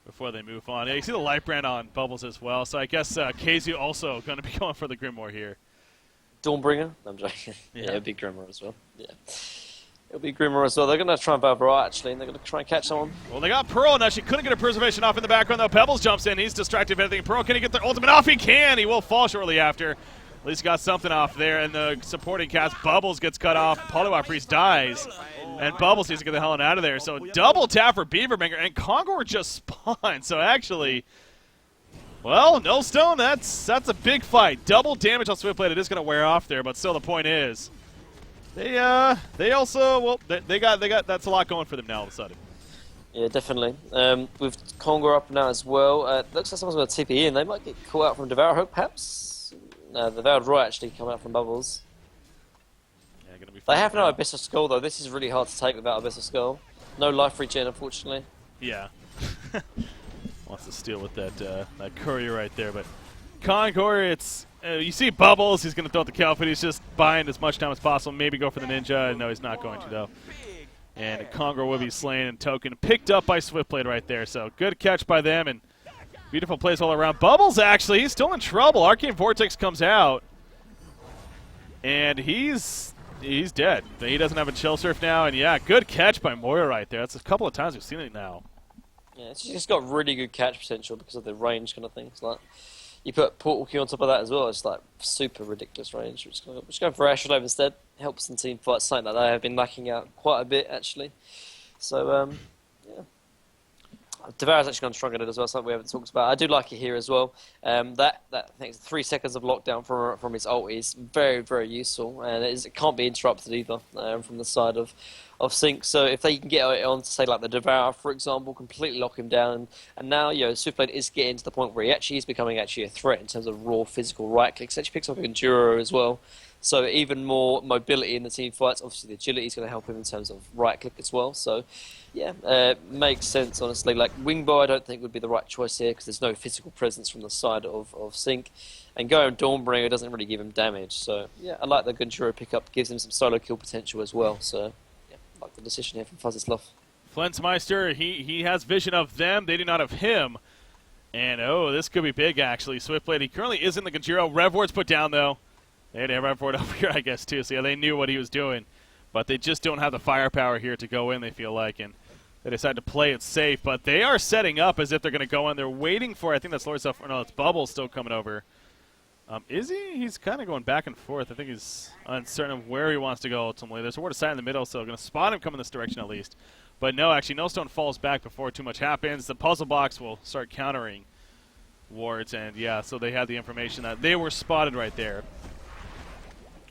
B: before they move on. Yeah, you see the Lightbrand on Bubbles as well, so I guess KZ also going to be going for the Grimoire here.
A: Dawnbringer? I'm joking. Yeah, it'll be Grimoire as well. Yeah. It'll be Grimoire as well. They're going to try and Barbara actually, and they're going to try and catch someone.
B: Well, they got Pearl. Now she couldn't get a preservation off in the background, though. Pebbles jumps in. He's distracted with everything. Pearl, can he get the ultimate off? He can. He will fall shortly after. At least got something off there, and the supporting cast, Bubbles, gets cut off. Polywog Priest dies, and Bubbles needs to get the hell out of there. So double tap for Beaverbanger, and Kongor just spawned. So actually, well, no stone. That's a big fight. Double damage on Swiftblade. It is going to wear off there, but still the point is, they also, well, they got that's a lot going for them now all of a sudden.
A: Yeah, definitely. With Kongor up now as well, looks like someone's going to TP in. They might get caught out from Devour Hope, perhaps. The Devoured Roy actually come out from Bubbles.
B: Yeah, gonna be
A: they have no Abyss of Skull, though. This is really hard to take without Abyss of Skull. No life regen, unfortunately.
B: Yeah. Wants to steal with that courier right there, but Kongor, it's you see Bubbles. He's going to throw out the Calfit. He's just buying as much time as possible. Maybe go for the Ninja. No, he's not going to, though. And Kongor will be slain and token picked up by Swiftblade right there. So good catch by them, and beautiful plays all around. Bubbles, actually, he's still in trouble. Arcane Vortex comes out, and he's dead. He doesn't have a Chill Surf now, and yeah, good catch by Moira right there. That's a couple of times we've seen it now.
A: Yeah, it's just got really good catch potential because of the range kind of things. Like, You put Portal Q on top of that as well. It's like super ridiculous range. Just going for Ashlove instead. Helps in team fights, something that they have been lacking out quite a bit actually. So yeah. Devoure's actually gone strong at it as well, something we haven't talked about. I do like it here as well. That I think it's 3 seconds of lockdown from his ult is very, very useful, and it can't be interrupted either from the side of Sync. So if they can get it on to say like the Devourer, for example, completely lock him down, and now Swiftblade is getting to the point where he actually is becoming a threat in terms of raw physical right clicks. He actually picks up Enduro as well. So even more mobility in the team fights. Obviously, the agility is going to help him in terms of right click as well. So, yeah, makes sense, honestly. Like, Wingbow, I don't think would be the right choice here because there's no physical presence from the side of Sync. And going Dawnbringer doesn't really give him damage. So, yeah, I like the Gunjuro pickup. Gives him some solo kill potential as well. So, yeah, I like the decision here from Fuzzyslov.
B: Flensmeister, he has vision of them. They do not have him. And, oh, this could be big, actually. Swiftblade, he currently is in the Gunjuro. Revward's put down, though. They have Revward over here, I guess, too. So, yeah, they knew what he was doing. But they just don't have the firepower here to go in, they feel like. And they decided to play it safe. But they are setting up as if they're going to go in. They're waiting for, I think that's Lord Self. No, it's Bubbles still coming over. Is he? He's kind of going back and forth. I think he's uncertain of where he wants to go ultimately. There's a word of sight in the middle, so going to spot him coming this direction at least. But no, actually, Nullstone falls back before too much happens. The puzzle box will start countering wards. And, yeah, so they had the information that they were spotted right there.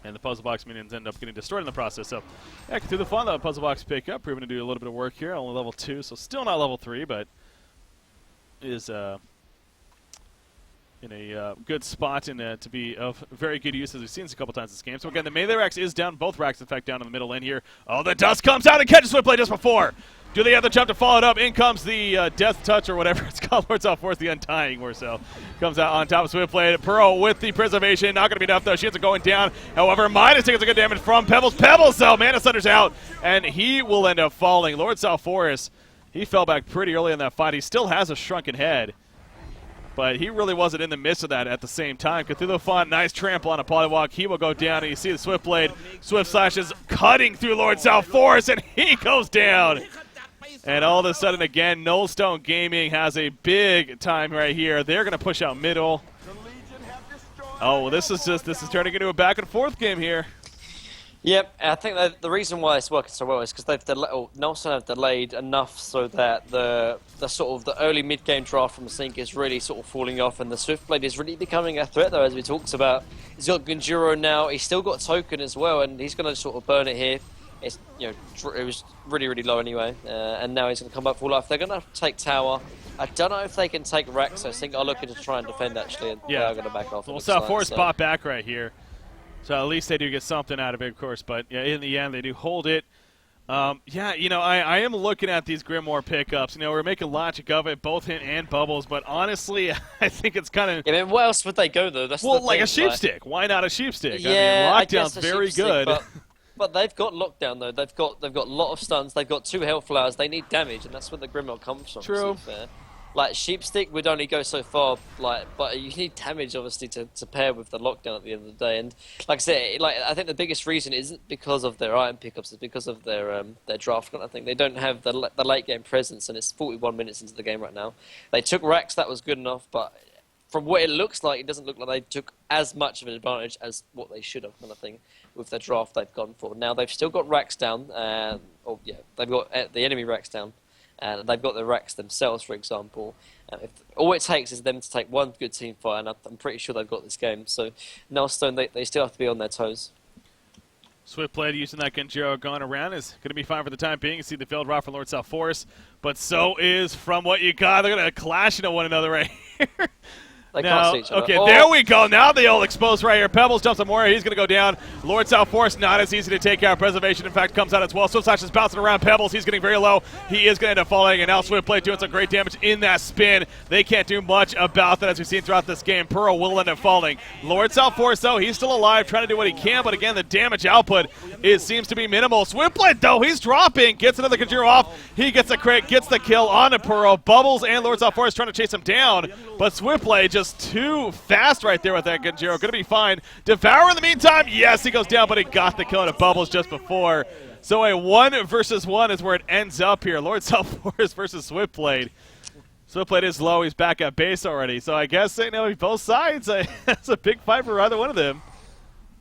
B: And the puzzle box minions end up getting destroyed in the process. So, yeah, through the fun, the puzzle box pick up, proving to do a little bit of work here. Only level 2, so still not level 3, but is in a good spot and to be of very good use, as we've seen a couple times this game. So, again, the melee racks is down. Both racks, in fact, down in the middle lane here. Oh, the dust comes out and catches Swiftblade just before. Do they have the jump to follow it up? In comes the Death Touch or whatever it's called. Lord's Out Force, the Untying more so. Comes out on top of Swiftblade. Pearl with the Preservation. Not going to be enough, though. She ends up going down. However, Midas takes a good damage from Pebbles. Pebbles, though. Mana Thunder's out, and he will end up falling. Lord South Forest, he fell back pretty early in that fight. He still has a shrunken head, but he really wasn't in the midst of that at the same time. Cthulhu Font, nice trample on a polywalk. He will go down, and you see the Swiftblade. Swift Slash is cutting through Lord South Forest, and he goes down. And all of a sudden, again, Nullstone Gaming has a big time right here. They're going to push out middle. Oh, well, this is turning into a back and forth game here.
A: Yep, I think that the reason why it's working so well is because Nullstone have delayed enough so that the sort of the early mid game draft from Sync is really sort of falling off, and the Swiftblade is really becoming a threat, though, as we talked about. He's got Gunjuro now. He's still got Token as well, and he's going to sort of burn it here. It's, it was really, really low anyway, and now he's going to come back full life. They're going to take tower. I don't know if they can take Rax, so I think are looking to try and defend, actually, and they're going to back off.
B: Well, South Force bought back right here, so at least they do get something out of it, of course, but yeah, in the end, they do hold it. Yeah, I am looking at these Grimoire pickups. We're making logic of it, both Hint and Bubbles, but honestly, I think it's kind of...
A: Yeah, I mean, where else would they go, though? That's
B: well, like a Sheepstick. Why not a Sheepstick?
A: Yeah,
B: I mean, Lockdown's very good.
A: But they've got lockdown though. They've got a lot of stuns. They've got 2 health flowers. They need damage, and that's where the Grimoire comes from.
B: True.
A: Like Sheepstick would only go so far, but you need damage obviously to pair with the lockdown at the end of the day. And like I said, I think the biggest reason isn't because of their item pickups, it's because of their draft kind of thing. They don't have the late game presence, and it's 41 minutes into the game right now. They took Rax, that was good enough, but from what it looks like, it doesn't look like they took as much of an advantage as what they should have, kind of thing, with the draft they've gone for. Now, they've still got racks down, they've got the enemy racks down, and they've got the racks themselves, for example. All it takes is them to take one good team fight, and I'm pretty sure they've got this game. So, Nullstone, they still have to be on their toes.
B: Swiftblade using that Genjiro going around is going to be fine for the time being. You see the failed route from Lord South Forest, but so is From What You Got. They're going to clash into one another right here.
A: They can't see each other.
B: Okay, there we go. Now they all exposed right here. Pebbles jumps on Moria. He's going to go down. Lord South Forest not as easy to take out. Preservation, in fact, comes out as well. Swiftslash is bouncing around Pebbles. He's getting very low. He is going to end up falling, and now Swiftblade doing some great damage in that spin. They can't do much about that, as we've seen throughout this game. Pearl will end up falling. Lord South Forest, though, he's still alive, trying to do what he can, but again, the damage output seems to be minimal. Swiftblade, though, he's dropping. Gets another Conjuro off. He gets the crit, gets the kill on the Pearl. Bubbles and Lord South Forest trying to chase him down, but Swiftblade just too fast right there with that Genjiro. Going to be fine. Devour in the meantime. Yes, he goes down, but he got the kill on Bubbles just before. So a 1 versus 1 is where it ends up here. Lord South Forest versus Swiftblade. Swiftblade is low. He's back at base already. So I guess, both sides, it's a big fight for either one of them.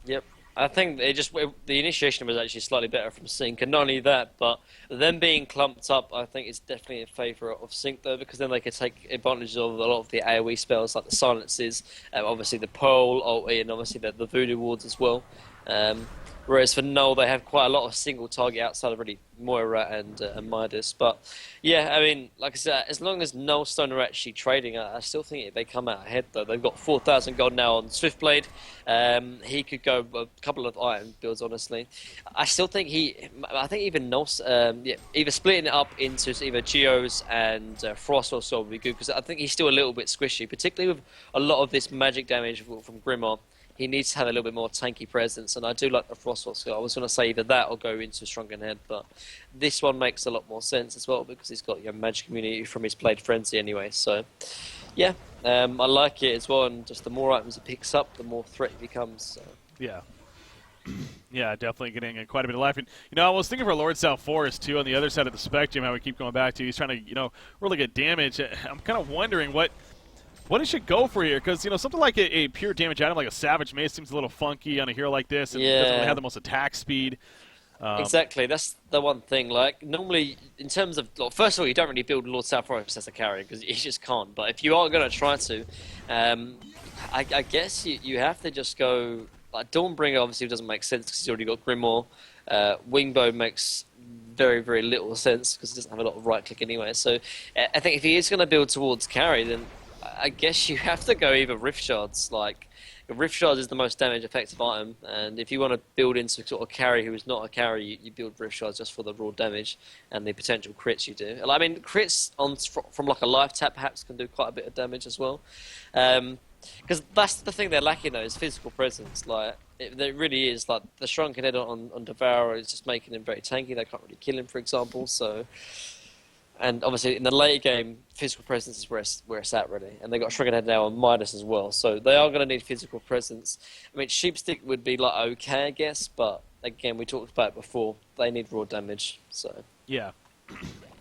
A: Yep. I think the initiation was actually slightly better from Sync, and not only that, but them being clumped up, I think is definitely in favour of Sync though, because then they could take advantage of a lot of the AoE spells like the silences, obviously the Pearl ulti, and obviously the Voodoo wards as well. Whereas for Null, they have quite a lot of single target outside of really Moira and Midas. But yeah, I mean, like I said, as long as Null Stone are actually trading, I still think they come out ahead though. They've got 4,000 gold now on Swiftblade. He could go a couple of iron builds, honestly. I still think I think even Null, either splitting it up into either Geos and Frost or so would be good, because I think he's still a little bit squishy, particularly with a lot of this magic damage from Grimoire. He needs to have a little bit more tanky presence, and I do like the Frostwall skill. I was going to say either that or go into Stronger Head, but this one makes a lot more sense as well, because he's got your magic immunity from his Blade Frenzy anyway. So, yeah, I like it as well, and just the more items he picks up, the more threat he becomes. So.
B: Yeah. Yeah, definitely getting quite a bit of life. And, I was thinking for Lord South Forest, too, on the other side of the spectrum, how we keep going back to. He's trying to, really get damage. I'm kind of wondering what he should go for here, because something like a pure damage item like a Savage Mace seems a little funky on a hero like this, and doesn't really have the most attack speed.
A: Exactly, that's the one thing. Like normally, in terms of first of all, you don't really build Lord South Forest as a carry because you just can't. But if you are going to try to, I guess you have to just go like Dawnbringer. Obviously, doesn't make sense because he's already got Grimoire. Wingbow makes very, very little sense because he doesn't have a lot of right click anyway. So I think if he is going to build towards carry, then I guess you have to go either Rift Shards. Like, Rift Shards is the most damage effective item, and if you want to build into sort of carry who is not a carry, you build Rift Shards just for the raw damage and the potential crits you do. I mean, crits from like a life tap perhaps can do quite a bit of damage as well. Because that's the thing they're lacking though, is physical presence. Like, it really is. Like, the Shrunken Head on Devourer is just making him very tanky. They can't really kill him, for example, so... And obviously, in the late game, physical presence is where it's at, really. And they got Shrunken Head now on Midas as well. So they are going to need physical presence. I mean, Sheepstick would be, like, okay, I guess. But, again, we talked about it before. They need raw damage, so...
B: Yeah.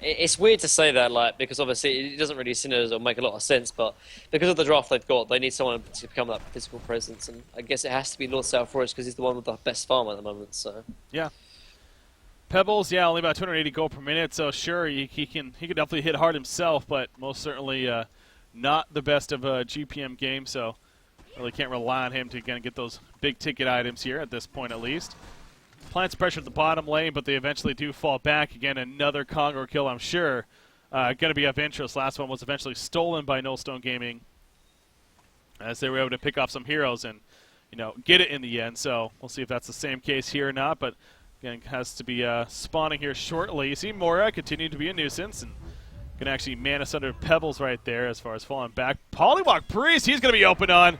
A: It's weird to say that, like, because obviously it doesn't really or make a lot of sense. But because of the draft they've got, they need someone to become that physical presence. And I guess it has to be Lord South Forest because he's the one with the best farm at the moment, so...
B: Yeah. Pebbles, yeah, only about 280 gold per minute, so sure, he can definitely hit hard himself, but most certainly not the best of a GPM game, so really can't rely on him to again get those big ticket items here at this point at least. Plants pressure at the bottom lane, but they eventually do fall back. Again, another Congo kill, I'm sure, going to be of interest. Last one was eventually stolen by Nullstone Gaming as they were able to pick off some heroes and get it in the end, so we'll see if that's the same case here or not, but again, has to be spawning here shortly. You see Moira continuing to be a nuisance and can actually man us under Pebbles right there as far as falling back. Polywalk Priest, he's going to be open on.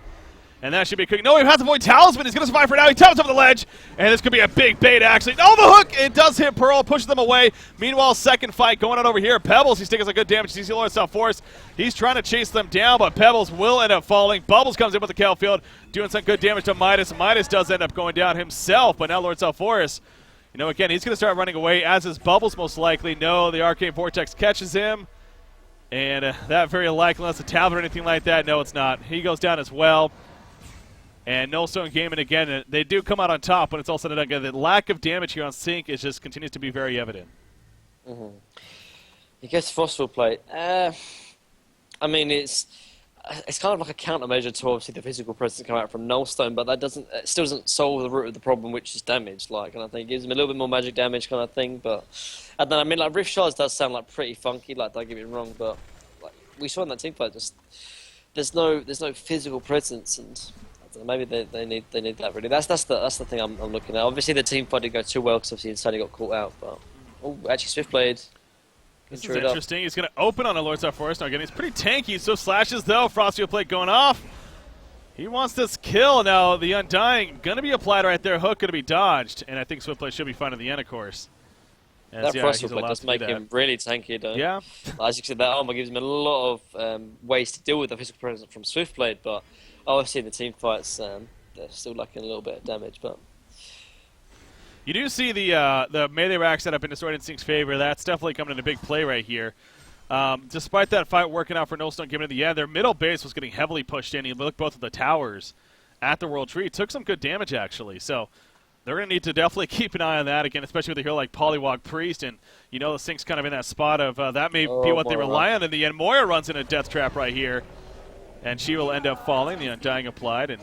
B: And that should be quick. No, he has to avoid Talisman. He's going to survive for now. He taps over the ledge. And this could be a big bait, actually. Oh, the hook! It does hit Pearl, pushes them away. Meanwhile, second fight going on over here. Pebbles, he's taking some good damage. You see Lord South Forest. He's trying to chase them down, but Pebbles will end up falling. Bubbles comes in with the kill field, doing some good damage to Midas. Midas does end up going down himself, but now Lord South Forest, again, he's going to start running away, as is Bubbles most likely. No, the Arcane Vortex catches him. And that very likely, unless a tablet or anything like that, no, it's not. He goes down as well. And Nullstone Gaming, again, they do come out on top when it's all said and done. The lack of damage here on Sync continues to be very evident.
A: Mm-hmm. He gets Frostful Plate. I mean, it's kind of like a countermeasure to obviously the physical presence coming out from Nullstone, but it still doesn't solve the root of the problem, which is damage. Like, and I think it gives him a little bit more magic damage kind of thing. But and then I mean, like Rift Shards does sound like pretty funky. Like, don't get me wrong, but like we saw in that team fight, just there's no physical presence, and I don't know, maybe they need that really. That's the thing I'm looking at. Obviously, the team fight didn't go too well because obviously Insanity got caught out. But actually, Swiftblade.
B: This is interesting. He's going to open on the Lord South Forest. Now again, he's pretty tanky, so slashes though. Frostfield Plate going off. He wants this kill. Now the Undying going to be applied right there. Hook going to be dodged. And I think Swiftblade should be fine in the end, of course.
A: That Frostfield Plate does make him really tanky though.
B: Yeah.
A: As you said, that armor gives him a lot of ways to deal with the physical presence from Swiftblade, but obviously in the team fights, they're still lacking a little bit of damage, but...
B: You do see the melee rack set up in Distorted Instinct's favor. That's definitely coming into big play right here. Despite that fight working out for Nullstone Gaming in the end, their middle base was getting heavily pushed in. You look both of the towers at the World Tree. Took some good damage, actually. So they're going to need to definitely keep an eye on that, again, especially with a hero like Polywog Priest. And you know the Sync's kind of in that spot of that may be what they rely on in the end. Moira runs in a death trap right here, and she will end up falling. The Undying applied, and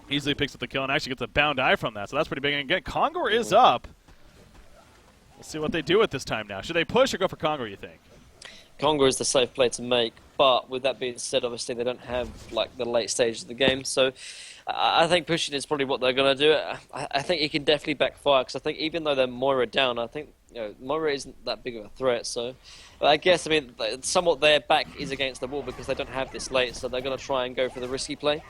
B: easily picks up the kill and actually gets a bound eye from that. So that's pretty big. And again, Kongor is up. Let's see what they do at this time now. Should they push or go for Kongor, you think?
A: Congo is the safe play to make, but with that being said, obviously they don't have like the late stage of the game, so I think pushing is probably what they're going to do. I think it can definitely backfire, because I think even though they're Moira down, I think Moira isn't that big of a threat. So I guess, I mean, somewhat their back is against the wall because they don't have this late, so they're going to try and go for the risky play.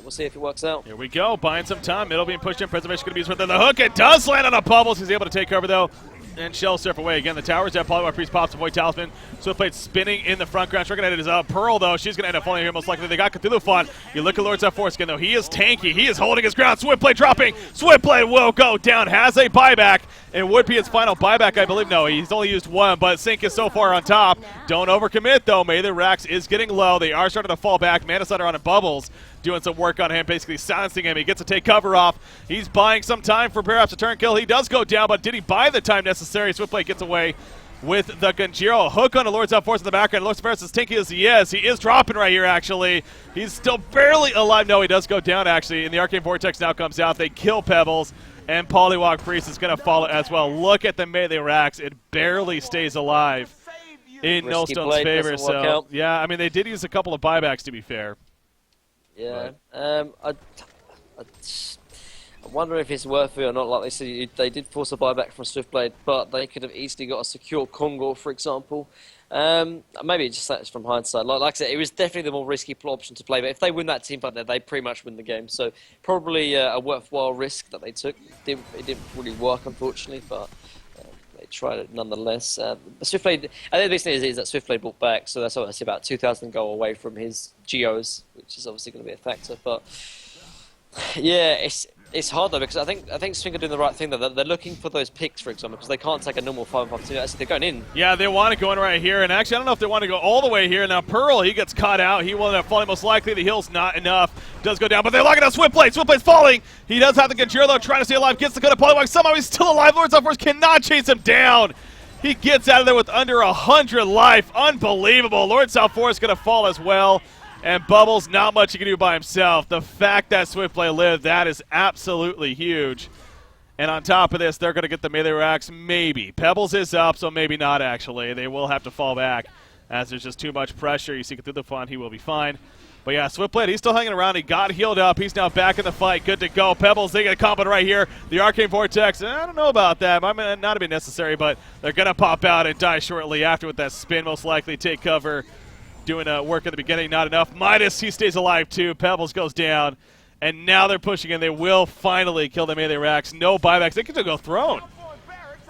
A: We'll see if it works out.
B: Here we go, buying some time. Middle being pushed in. Preservation going to be used within the hook. It does land on a Bubbles. He's able to take cover though. And Shell surf away. Again, the towers that Polywog Priest pops avoid Talisman. Swiftblade spinning in the front ground. Stricken at it is Pearl, though. She's going to end up falling here most likely. They got Cthulhu Fawn. You look at Lords of Force again, though. He is tanky. He is holding his ground. Swiftblade dropping. Swiftblade will go down. Has a buyback. It would be his final buyback, I believe. No, he's only used one, but Sync is so far on top. Don't overcommit, though. Melee Rax is getting low. They are starting to fall back. Mana Sunder on a Bubbles, doing some work on him, basically silencing him. He gets to take cover off. He's buying some time for perhaps a turn kill. He does go down, but did he buy the time necessary? Swiftblade gets away with the Ganjiro. Hook on the Lord's Out Force in the background. Lord's Force as tanky as he is dropping right here, actually. He's still barely alive. No, he does go down, actually, and the Arcane Vortex now comes out. They kill Pebbles, and Polywog Priest is going to follow as well. Look at the Melee Rax. It barely stays alive in Nullstone's favor. So, yeah, I mean, they did use a couple of buybacks, to be fair.
A: Yeah. I wonder if it's worth it or not. Like they said, they did force a buyback from Swiftblade, but they could have easily got a secure Kongor, for example. Maybe just that's from hindsight. Like I said, it was definitely the more risky option to play. But if they win that team fight, they pretty much win the game. So probably a worthwhile risk that they took. It didn't really work, unfortunately, but they tried it nonetheless. Swiftblade, I think the big thing is that Swiftblade brought back, so that's obviously about 2,000 goal away from his Geos, which is obviously going to be a factor. But yeah, it's hard though, because I think Swing are doing the right thing though. They're looking for those picks, for example, because they can't take a normal 5-5-2. Actually, they're going in.
B: Yeah, they want to go in right here, and actually, I don't know if they want to go all the way here. Now, Pearl, he gets caught out. He will end up falling most likely. The heal's not enough. Does go down, but they're locking out Swiftblade. Swiftblade's falling. He does have the Ganjiro, though, trying to stay alive. Gets the cut of Polywog. Somehow he's still alive. Lords of Force cannot chase him down. He gets out of there with under 100 life. Unbelievable. Lord South Force going to fall as well. And Bubbles, not much he can do by himself. The fact that Swiftblade lived, that is absolutely huge. And on top of this, they're going to get the Melee Rax, maybe. Pebbles is up, so maybe not, actually. They will have to fall back as there's just too much pressure. You see it through the fun, he will be fine. But yeah, Swiftblade, he's still hanging around. He got healed up. He's now back in the fight. Good to go. Pebbles, they get a combo right here. The Arcane Vortex, I don't know about that. Might not have been necessary, but they're going to pop out and die shortly after with that spin, most likely take cover. Doing work at the beginning, not enough. Midas, he stays alive too. Pebbles goes down. And now they're pushing in. They will finally kill the Melee Rax. No buybacks. They can still go Throne.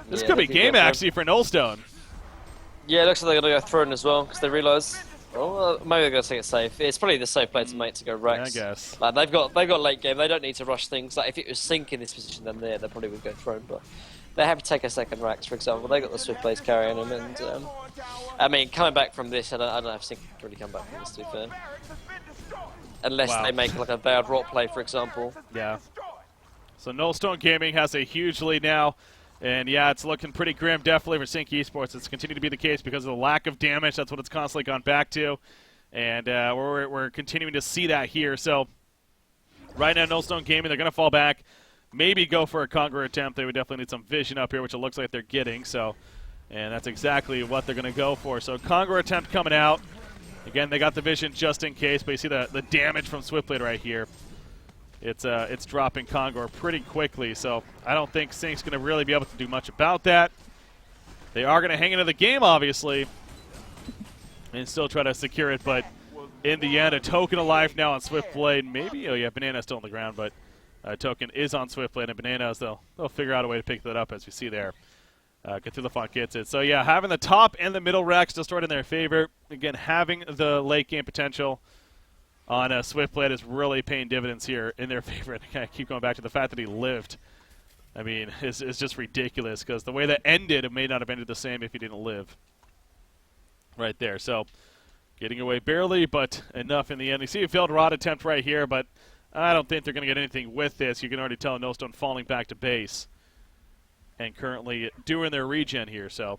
B: This could be game, actually, for Nullstone.
A: Yeah, it looks like they're going to go Throne as well, because they realise, maybe they're going to take it safe. It's probably the safe play to make to go Rex.
B: Yeah, I guess.
A: Like, they've got late game. They don't need to rush things. Like, if it was Sync in this position, then they probably would go Throne. But they have to take a second Rex, for example. They got the Swiftblades carrying them, and I mean, coming back from this, I don't know if Sync can really come back from this, to be fair. Unless they make like a bad rot play, for example.
B: Yeah. So Nullstone Gaming has a huge lead now. And yeah, it's looking pretty grim, definitely, for Sync Esports. It's continued to be the case because of the lack of damage. That's what it's constantly gone back to. And we're continuing to see that here. So right now, Nullstone Gaming, they're going to fall back. Maybe go for a Conqueror attempt. They would definitely need some vision up here, which it looks like they're getting. So, and that's exactly what they're going to go for. So Conqueror attempt coming out. Again, they got the vision just in case, but you see the damage from Swiftblade right here. It's dropping Kongor pretty quickly, so I don't think Sync's going to really be able to do much about that. They are going to hang into the game, obviously, and still try to secure it, but in the end, a token of life now on Swiftblade. Maybe, oh yeah, Banana's still on the ground, but a token is on Swiftblade, and Bananas, they'll figure out a way to pick that up, as we see there. Get through the font gets it. So yeah, having the top and the middle racks just right in their favor. Again, having the late game potential on Swiftblade is really paying dividends here in their favor. And I keep going back to the fact that he lived. I mean, it's just ridiculous because the way that ended, it may not have ended the same if he didn't live. right there. So getting away barely, but enough in the end. You see a failed rod attempt right here, but I don't think they're going to get anything with this. You can already tell Nullstone falling back to base and currently doing their regen here. So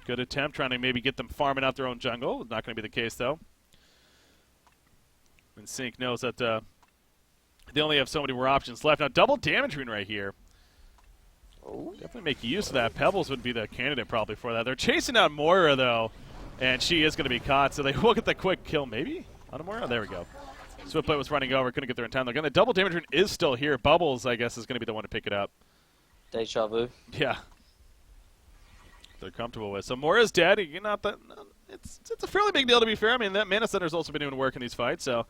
B: good attempt, trying to maybe get them farming out their own jungle. Not going to be the case, though. And Sync knows that they only have so many more options left. Now, double damage rune right here. Definitely make use of that. Pebbles would be the candidate probably for that. They're chasing out Moira, though, and she is going to be caught. So they will get the quick kill, maybe, on Moira. There we go. Swiftblade was running over. Couldn't get there in time. Again, the double damage rune is still here. Bubbles, I guess, is going to be the one to pick it up.
A: Deja vu.
B: Yeah. They're comfortable with. So Moira's dead. You're not that. It's a fairly big deal, to be fair. I mean, that Mana Center's also been doing work in these fights, so.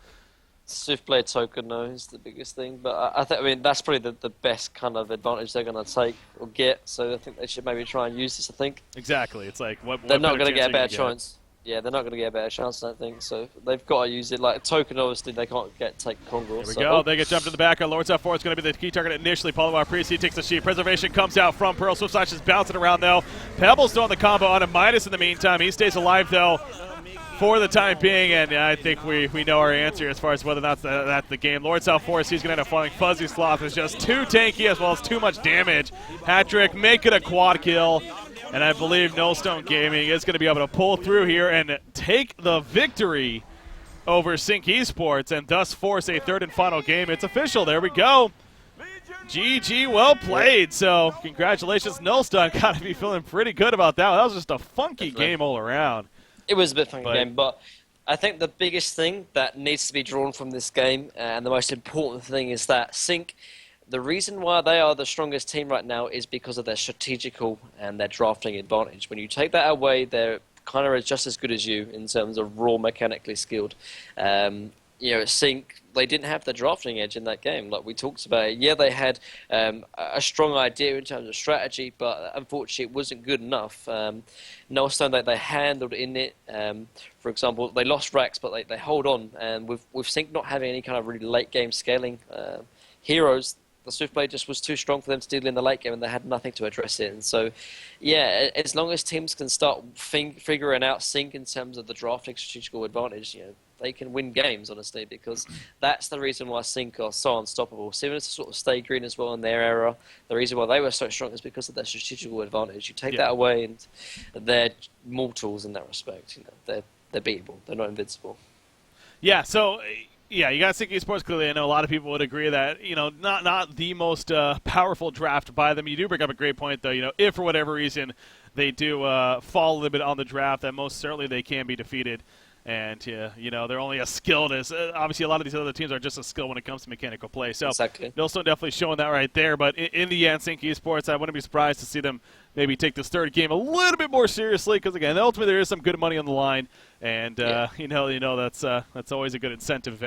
A: Swiftblade token, though, is the biggest thing. But I mean, that's probably the best kind of advantage they're going to take or get. So I think they should maybe try and use this, I think.
B: Exactly. It's like, what
A: they're not going to get a better
B: chance.
A: chance. Yeah, they're not going to get a better chance, I don't think. So they've got to use it. Like, token, obviously, they can't take Congo.
B: Here we go. They get jumped in the back. Lord South 4 is going to be the key target initially. Palomar Priest, he takes the sheep. Preservation comes out from Pearl. Swift Slash is bouncing around, though. Pebbles throwing the combo on a Midas in the meantime. He stays alive, though, for the time being, and I think we know our answer as far as whether or not that's the game. Lord South Force, he's going to end up falling. Fuzzy Sloth is just too tanky as well as too much damage. Hat-trick, make it a quad kill, and I believe Nullstone Gaming is going to be able to pull through here and take the victory over Sync Esports and thus force a third and final game. It's official. There we go. GG, well played. So congratulations, Nullstone. Got to be feeling pretty good about that. That was just a funky game all around.
A: It was a bit funky game, but I think the biggest thing that needs to be drawn from this game, and the most important thing, is that Sync, the reason why they are the strongest team right now is because of their strategical and their drafting advantage. When you take that away, they're kind of just as good as you in terms of raw mechanically skilled. Sync, they didn't have the drafting edge in that game, like we talked about. Yeah, they had a strong idea in terms of strategy, but unfortunately it wasn't good enough. Nullstone, they handled in it. For example, they lost racks, but they hold on. And with Sync not having any kind of really late game scaling heroes, the Swiftblade just was too strong for them to deal in the late game, and they had nothing to address it. And so, yeah, as long as teams can start figuring out Sync in terms of the drafting strategical advantage, they can win games, honestly, because that's the reason why Sync are so unstoppable. Similar to sort of Stay Green as well in their era, the reason why they were so strong is because of their strategical advantage. You take that away, and they're mortals in that respect. They're beatable. They're not invincible.
B: Yeah, so... Yeah, you got Sync Esports clearly. I know a lot of people would agree that, not the most powerful draft by them. You do bring up a great point, though. If for whatever reason they do fall a little bit on the draft, then most certainly they can be defeated. And, they're only as skilled as obviously a lot of these other teams are just as skilled when it comes to mechanical play. So
A: exactly.
B: Nullstone definitely showing that right there. But in the end, Sync Esports, I wouldn't be surprised to see them maybe take this third game a little bit more seriously, because, again, ultimately there is some good money on the line. And, that's always a good incentive.